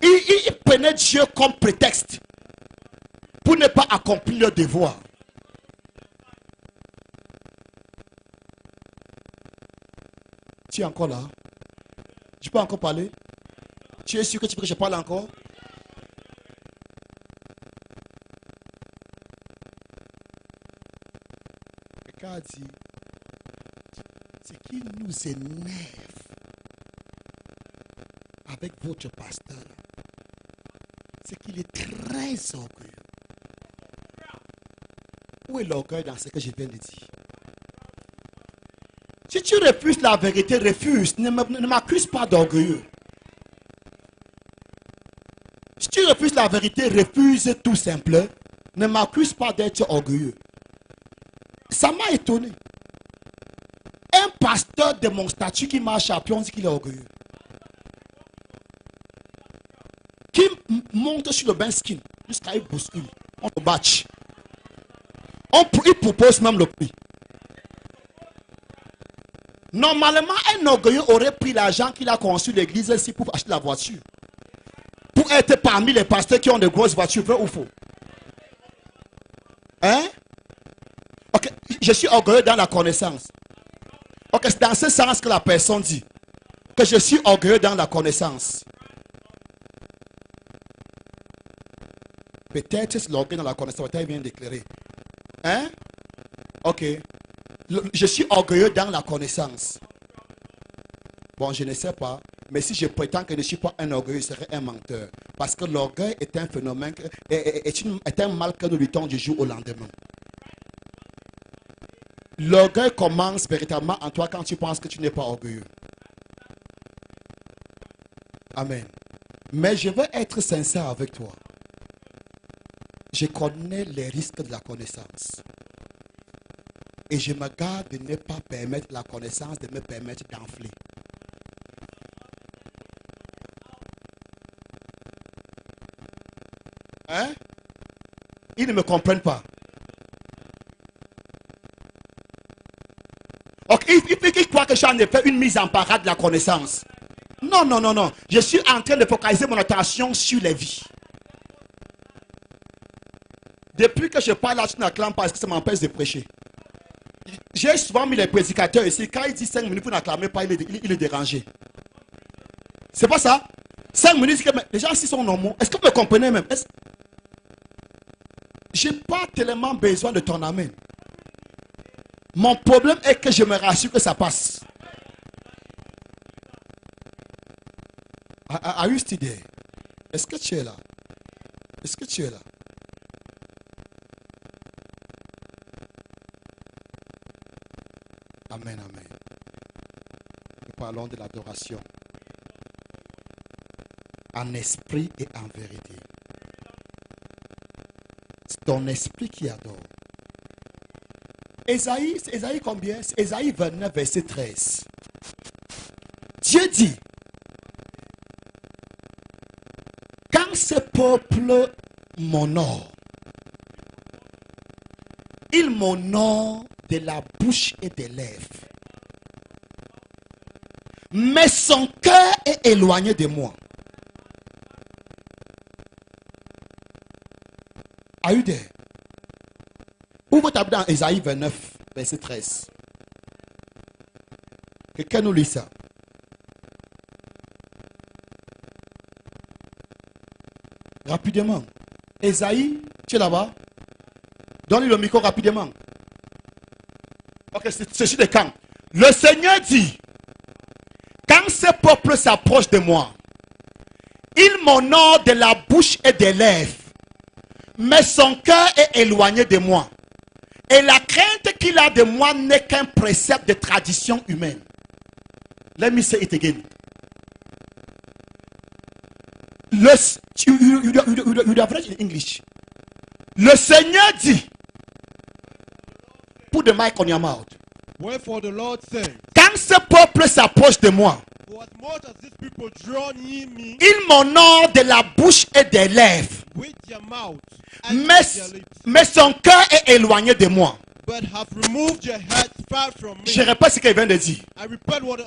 Ils prenaient Dieu comme prétexte pour ne pas accomplir leur devoir. Tu es encore là? Je peux encore parler? Tu es sûr que tu veux que je parle encore? Regarde, ce qui nous énerve avec votre pasteur, c'est qu'il est très orgueilleux. Où est l'orgueil dans ce que je viens de dire? Si tu refuses la vérité, refuse. Ne m'accuse pas d'orgueilleux. Si tu refuses la vérité, refuse tout simplement. Ne m'accuse pas d'être orgueilleux. Ça m'a étonné. Un pasteur de mon statut qui marche à pied, on dit qu'il est orgueilleux. Qui monte sur le bain skin jusqu'à il bouscule. On le batch. Il propose même le prix. Normalement, un orgueilleux aurait pris l'argent qu'il a conçu l'église ici pour acheter la voiture. Pour être parmi les pasteurs qui ont de grosses voitures, vrai ou faux? Hein? Ok, je suis orgueilleux dans la connaissance. Ok, c'est dans ce sens que la personne dit que je suis orgueilleux dans la connaissance. Peut-être c'est l'orgueil dans la connaissance. Tu vient déclarer. Hein? Ok. Je suis orgueilleux dans la connaissance. Bon, je ne sais pas. Mais si je prétends que je ne suis pas un orgueilleux, je serais un menteur. Parce que l'orgueil est un phénomène, est un mal que nous luttons du jour au lendemain. L'orgueil commence véritablement en toi quand tu penses que tu n'es pas orgueilleux. Amen. Mais je veux être sincère avec toi. Je connais les risques de la connaissance. Et je me garde de ne pas permettre la connaissance de me permettre d'enfler. Hein? Ils ne me comprennent pas. Ok, ils croient que j'en ai fait une mise en parade de la connaissance. Non, non, non, non. Je suis en train de focaliser mon attention sur les vies. Depuis que je parle là, je n'acclame pas parce que ça m'empêche de prêcher. J'ai souvent mis les prédicateurs ici. Quand il dit 5 minutes, vous n'acclamez pas, il est dérangé. C'est pas ça? 5 minutes, les gens ici sont normaux. Est-ce que vous me comprenez même? Je n'ai pas tellement besoin de ton amen. Mon problème est que je me rassure que ça passe. Are you still there? Est-ce que tu es là? Est-ce que tu es là? Amen, amen. Nous parlons de l'adoration. En esprit et en vérité. C'est ton esprit qui adore. Ésaïe combien? Ésaïe 29, verset 13. Dieu dit, quand ce peuple m'honore, il m'honore de la bouche et des lèvres. Mais son cœur est éloigné de moi. Are you there? Ouvre ta Bible dans Ésaïe 29, verset 13. Quelqu'un nous lit ça. Rapidement. Ésaïe, tu es là-bas? Donne-lui le micro rapidement. Ok, c'est de quand? Le Seigneur dit, quand ce peuple s'approche de moi, il m'honore de la bouche et des lèvres, mais son cœur est éloigné de moi. Et la crainte qu'il a de moi n'est qu'un précepte de tradition humaine. Let me say it again. You have read in English. Le Seigneur dit, put the mic on your mouth. Wherefore the Lord says, quand ce peuple s'approche de moi, for as much as these people draw near me, il m'honore de la bouche et des lèvres, with their mouth and with their lips, mais son cœur est éloigné de moi. but have removed your heads far from me. Je répète ce qu'il vient de dire. I repeat what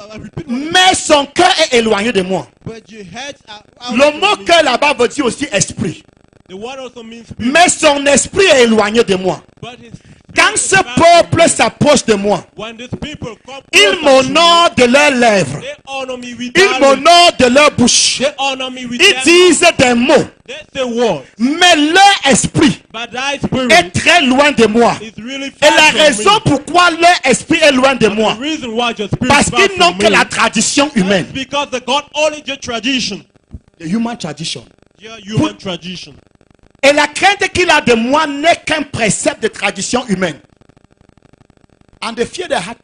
Mais son cœur est éloigné de moi. but your heads are out Le from mot me. cœur là-bas veut dire aussi esprit. The word also means spirit, Mais son esprit est éloigné de moi. but his spirit Quand is ce far from peuple me. s'approche de moi, When these people come ils closer to m'honorent me, de leurs lèvres. they honor me with Ils their lips. m'honorent de leur bouche. They honor me with Ils their disent mouth. des mots. They say words, Mais leur esprit but thy spirit est très loin de moi. is really Et far la from raison me. pourquoi leur esprit est loin de moi, The reason why your spirit parce is far qu'ils n'ont from que me la tradition humaine. is because they got only your tradition, The human tradition. your human tradition. Et la crainte qu'il a de moi n'est qu'un précepte de tradition humaine. And the fear they have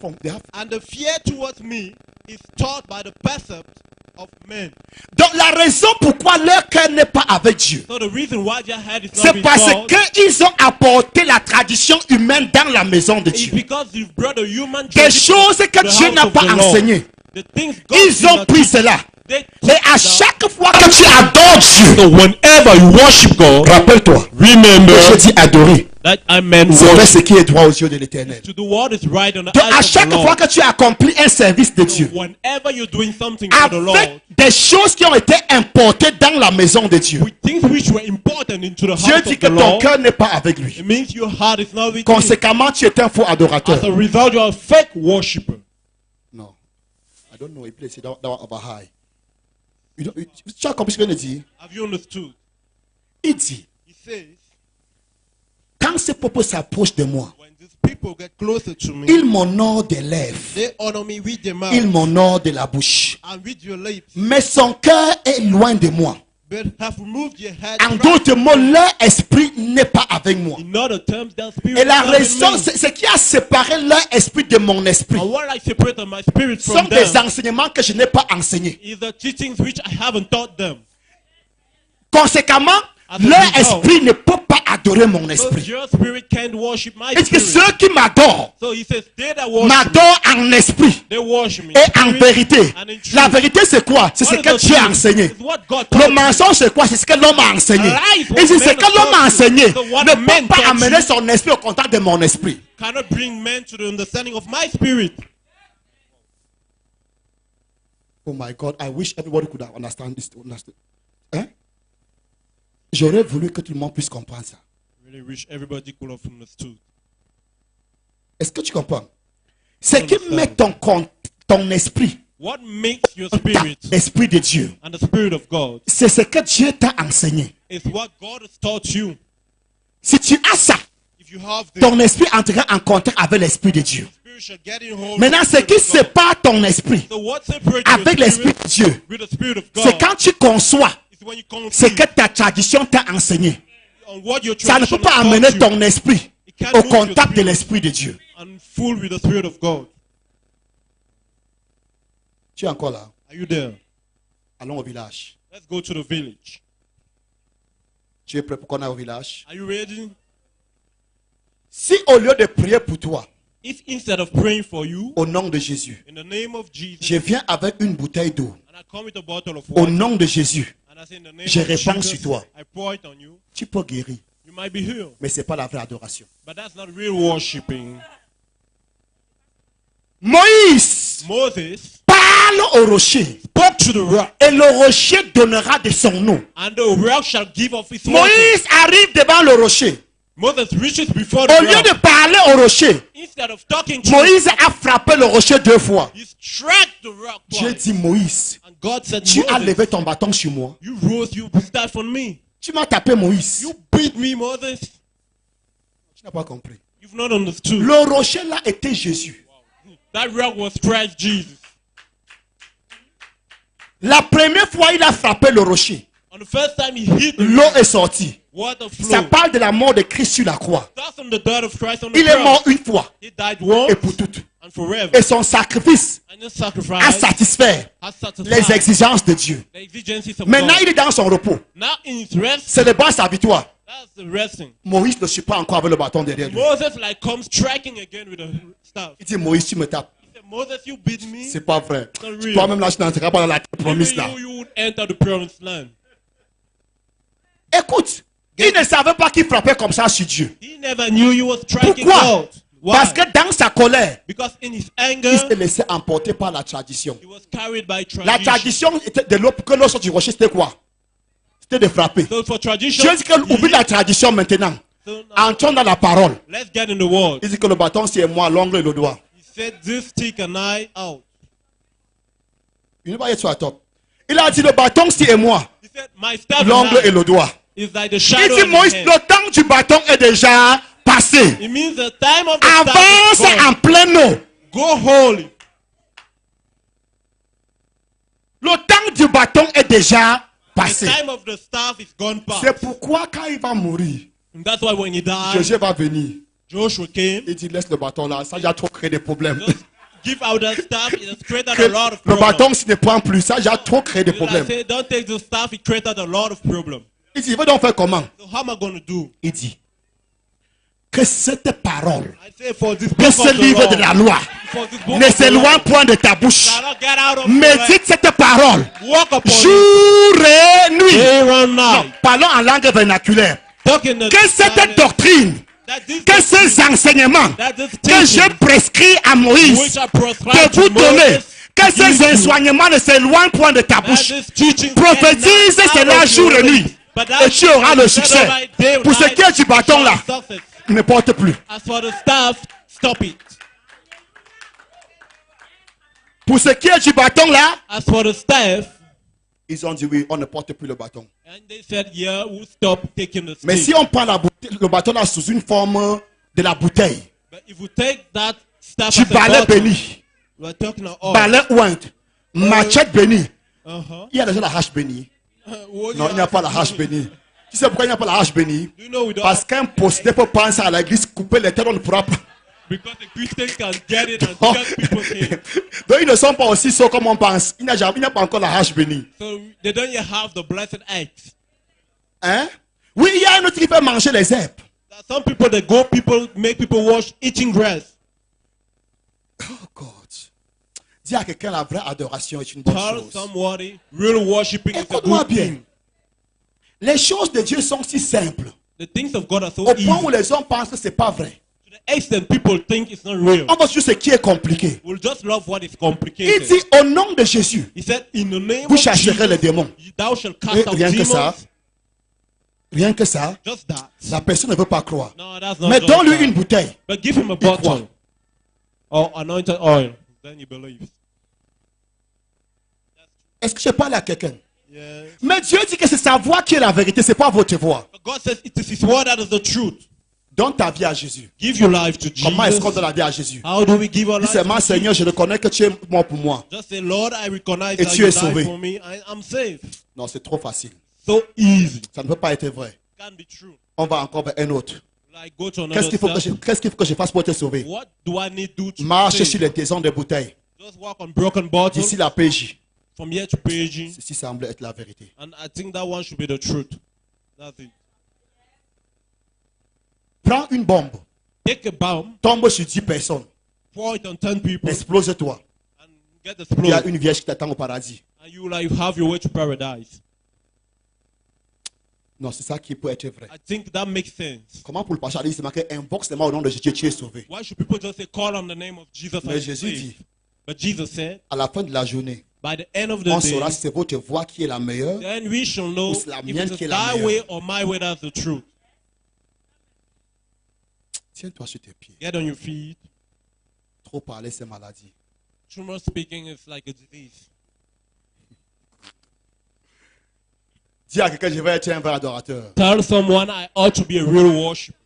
And the fear towards me is taught by the precept of men. Donc la raison pourquoi leur cœur n'est pas avec Dieu, So the reason why their head is not c'est with parce God qu'ils ont apporté la tradition humaine dans la maison de is Dieu. because you've brought a human Des tradition choses to que the Dieu house n'a of pas the Lord. enseignées. The things God Ils did ont not pris teach, cela. they Et à took chaque fois que tu adores Dieu, So whenever you worship God, rappelle-toi, remember je dis adorer. that I meant C'est worship. ce qui est droit aux yeux de l'Éternel. To do what is right on the Donc à eyes of the chaque fois Lord. que tu accomplis un service de So Dieu, whenever you're doing something for the Lord, avec des choses qui ont été importées dans la maison de Dieu, with things which were important into the Dieu house dit of que the ton Lord, cœur n'est pas avec lui. it means your heart is not with him. Conséquemment, tu es un faux adorateur. As a result, you're a fake worshipper. Non. I don't know. It's that over high. Tu as compris ce qu'il vient de dire? Have you understood? Il dit, He says, quand ces peuples s'approchent de moi, when these people get closer to me, ils m'honorent des lèvres, they honor me with their ils mouth m'honorent de la bouche. and with your lips, Mais son cœur est loin de moi. but have removed your head. En d'autres mots, leur esprit n'est pas avec moi. In other terms, their spirit Et la is not in raison, me. c'est ce qui a séparé leur esprit de mon esprit. And what I separate my spirit Ce sont from des them enseignements que je n'ai pas enseignés. is the teachings which I haven't taught them. Conséquemment, As a leur result, esprit ne peut pas adorer mon So esprit. your spirit can't worship my Est-ce que spirit. ceux qui m'adorent So he says, they that worship me, m'adorent en esprit they worship me. et en Spirit vérité? and in truth. La vérité, c'est quoi? C'est ce What is que the Dieu a truth? enseigné. It's what God Le taught me. mensonge, c'est quoi? C'est ce que l'homme a enseigné. A lie is what Et si men ce que have l'homme taught a you. enseigné So what ne men peut pas taught amener you son esprit au contact de mon esprit. cannot bring men to the understanding of my spirit. Oh my God, I wish everybody could have understand this. Hein? J'aurais voulu que tout le monde puisse comprendre ça. I really wish everybody could have understood. Est-ce que tu comprends? Ce qui met ton esprit, What makes your spirit l'esprit de Dieu, and the spirit of God c'est ce que Dieu t'a enseigné. is what God has taught you. Si tu as ça, If you have the ton esprit entrera en contact avec l'esprit de Dieu. spirit shall get in hold Maintenant, of the ce qui spirit of God. sépare ton esprit So what separates avec your l'esprit spirit de Dieu, with the spirit of c'est God quand tu conçois is when you ce conceive que ta tradition t'a enseigné. on what your Ça ne tradition peut pas has amener taught you ton esprit It can't au move your contact de spirit l'esprit de Dieu. and full with the spirit of God. Tu es encore là? Are you there? Allons au village. Let's go to the village. Tu es prêt pour qu'on aille au village? Are you ready? Si au lieu de prier pour toi, If instead of praying for you, au nom de Jésus, in the name of Jesus, je viens avec une bouteille d'eau, and I come with a bottle of au water, nom de Jésus, and I say in the name je of répands Jesus, sur toi. I pour it on you, tu peux guérir. you might be healed. Mais ce n'est pas la vraie adoration. But that's not real worshiping. Moïse Moses parle au rocher spoke to the rock, et le rocher donnera de son eau. and the rock shall give of its water. Moïse arrive devant le rocher. Moses reaches before the Au lieu rock. de parler au rocher, Instead of talking to Moïse a frappé le rocher 2 fois. he struck the rock Dieu twice. dit, Moïse, And God said, tu as Moses, levé ton bâton sur moi. you rose, you staff on me. Tu m'as tapé, Moïse. You beat me, Moses. Tu n'as pas compris. You've not understood. Le rocher là était Jésus. That rock was Christ Jesus. La première fois, il a frappé le rocher. On the first time he hit the L'eau rock, est sortie. water Ça flowed. parle de la mort de Christ sur la croix. That's on the death of Christ on the Il est mort cross. une fois He died once et pour toutes. and forever. Et son sacrifice And his a sacrifice satisfait has les satisfied exigences de Dieu. the exigencies of Maintenant, God. il est dans son repos. Now in his rest, Célèbre sa victoire. that's the resting. Moïse ne suit pas encore avec le bâton derrière lui. Moses like comes striking again with a staff. Il dit, Moïse, tu me tapes. He said, Moses, you beat me. C'est pas vrai. not real. Toi-même là, tu n'entreras pas dans la terre promise Even là. you would enter the promised land. Écoute, il ne savait pas qu'il frappait comme ça sur Dieu. He never knew he was striking Pourquoi? God. Why? Parce que dans sa colère, Because in his il anger, s'est laissé emporter par la tradition. he was carried by La tradition. tradition était de l'eau, que l'eau sorte du rocher, c'était quoi? C'était de frapper. So for tradition, Dieu dit qu'on oublie la tradition maintenant. so now, Entrons dans la parole. let's get in the word. Il dit que le bâton c'est moi, l'ongle et le doigt. He said, this stick and I out. Il ne va pas être sur la top. Il a dit le bâton c'est moi, He said, my staff l'ongle and et I le doigt. is like the Il shadow dit of Moïse, the hand. le temps du bâton est déjà passé. It means the time of the staff Avance is gone. en pleine eau. Go holy. Le temps du bâton est déjà The passé. time of the staff is gone past. C'est pourquoi quand il va mourir, And that's why when he died, Jésus va venir. Joshua came. Il dit laisse le bâton là, ça j'ai trop créé des problèmes. Just give out that staff. It has created Que a lot of le problems. bâton s'il ne prend plus, ça j'ai trop créé des I problèmes. say, don't take the staff. It created a lot of problems. Il dit il va donc faire comment? So how am I going to do? Il dit que cette parole, I say, for this que book ce of the livre law, de la loi for this book ne of the law, s'éloigne point de ta bouche. shall not get out of your life. Médite cette parole Walk upon it jour et nuit. day and Non, night. parlons en langue vernaculaire. Talk in the Que cette doctrine, that this que ces enseignements that this que teaching j'ai prescrits à Moïse which I de prescribe vous to donner, Moses, que ces give you, enseignements ne s'éloignent point de ta that bouche. this teaching Prophétise cannot cela out of jour your et nuit. lips. But that Et tu auras le succès. day and Pour ce night qui est du bâton là, shall success. ne porte plus. As for the staff, stop it. Pour ce qui est du bâton là, As for the staff, Ils ont dit oui, on ne porte plus le bâton. And they said, yeah, we'll stop taking the Mais stick. si on prend le bâton là sous une forme de la bouteille, But if we take that staff du as a balai bottle, béni, we're talking about oil. balai ointe, machette bénie, Uh-huh. il y a déjà la hache bénie. What Non, il n'y a pas la hache bénie. Tu sais pourquoi il n'y a pas la hache bénie? Do you know we don't Parce qu'un possédé peut penser à l'église, couper les têtes, on ne pourra pas. because the Christians can get it and Oh. cut people's head. Donc ils ne sont pas aussi sots comme on pense. Il n'y a pas encore la hache bénie. So they don't yet have the blessed eggs. Hein? Oui, il y a un autre qui fait manger les herbes. There are some people that go, make people wash eating grass. Oh God. Dis à quelqu'un la vraie adoration est une bonne Tell chose. somebody real worshiping is a Écoute-moi good bien. thing. Les choses de Dieu sont si simples. The things of God are so Au easy. point où les hommes pensent que ce n'est pas vrai. To the extent people think it's not real. On va sur ce qui est compliqué. We'll just love what is Il complicated. dit au nom de Jésus, He said, in the name vous of chasserez les Jesus, démons. thou shalt Et cast out rien que ça, demons. rien que ça, Just that. la personne ne veut pas croire. No, that's not Mais just donne-lui that. une bouteille. But give him a croit. bottle or anointed oil. Then he believes. Est-ce que je parle à quelqu'un? Yeah. Mais Dieu dit que c'est sa voix qui est la vérité, c'est pas votre voix. But God says it is His word that is the truth. Donne ta vie à Jésus. Give your life to Comment est-ce qu'on Jesus. donne la vie à Jésus? How do we give our Dis life seulement, to Seigneur, je reconnais que tu es mort pour moi. Jesus? Just say, Lord, I recognize Et that tu you es died sauvé. for me. I'm saved. Non, c'est trop facile. So easy. Ça ne peut pas être vrai. Can't be true. On va encore vers un autre. Like go to Qu'est-ce another qu'il faut que je fasse pour te sauver? What do I need to do to Marche save? sur les taisons de bouteilles. Just walk on broken bottles D'ici la PJ. from here to Beijing. Ceci semble être la vérité. And I think that one should be the truth. That's it. Prends une bombe. Take a bomb, Tombe sur 10 personnes. pour it on 10 people, Explose-toi. and get the Il y a explode. une vierge qui t'attend au paradis. And you like have your way to paradise. Non, c'est ça qui peut être vrai. I think that makes sense. Comment pour le pasteur dit, c'est marqué invoque seulement au nom de Jésus, tu es sauvé. Why should people just say call on the name of Jesus Mais and Jésus save? dit, But Jesus said, à la fin de la journée, by the end of the on day, saura si c'est votre voix qui est la meilleure. then we shall know Ou c'est la if mienne it's qui est la thy meilleure. way or my way that's the truth. Tiens-toi sur tes pieds. Get on your feet. Trop parler, c'est maladie. Too much speaking is like a disease. Dis à quelqu'un, je vais être un vrai adorateur. Tell someone I ought to be a real worshiper.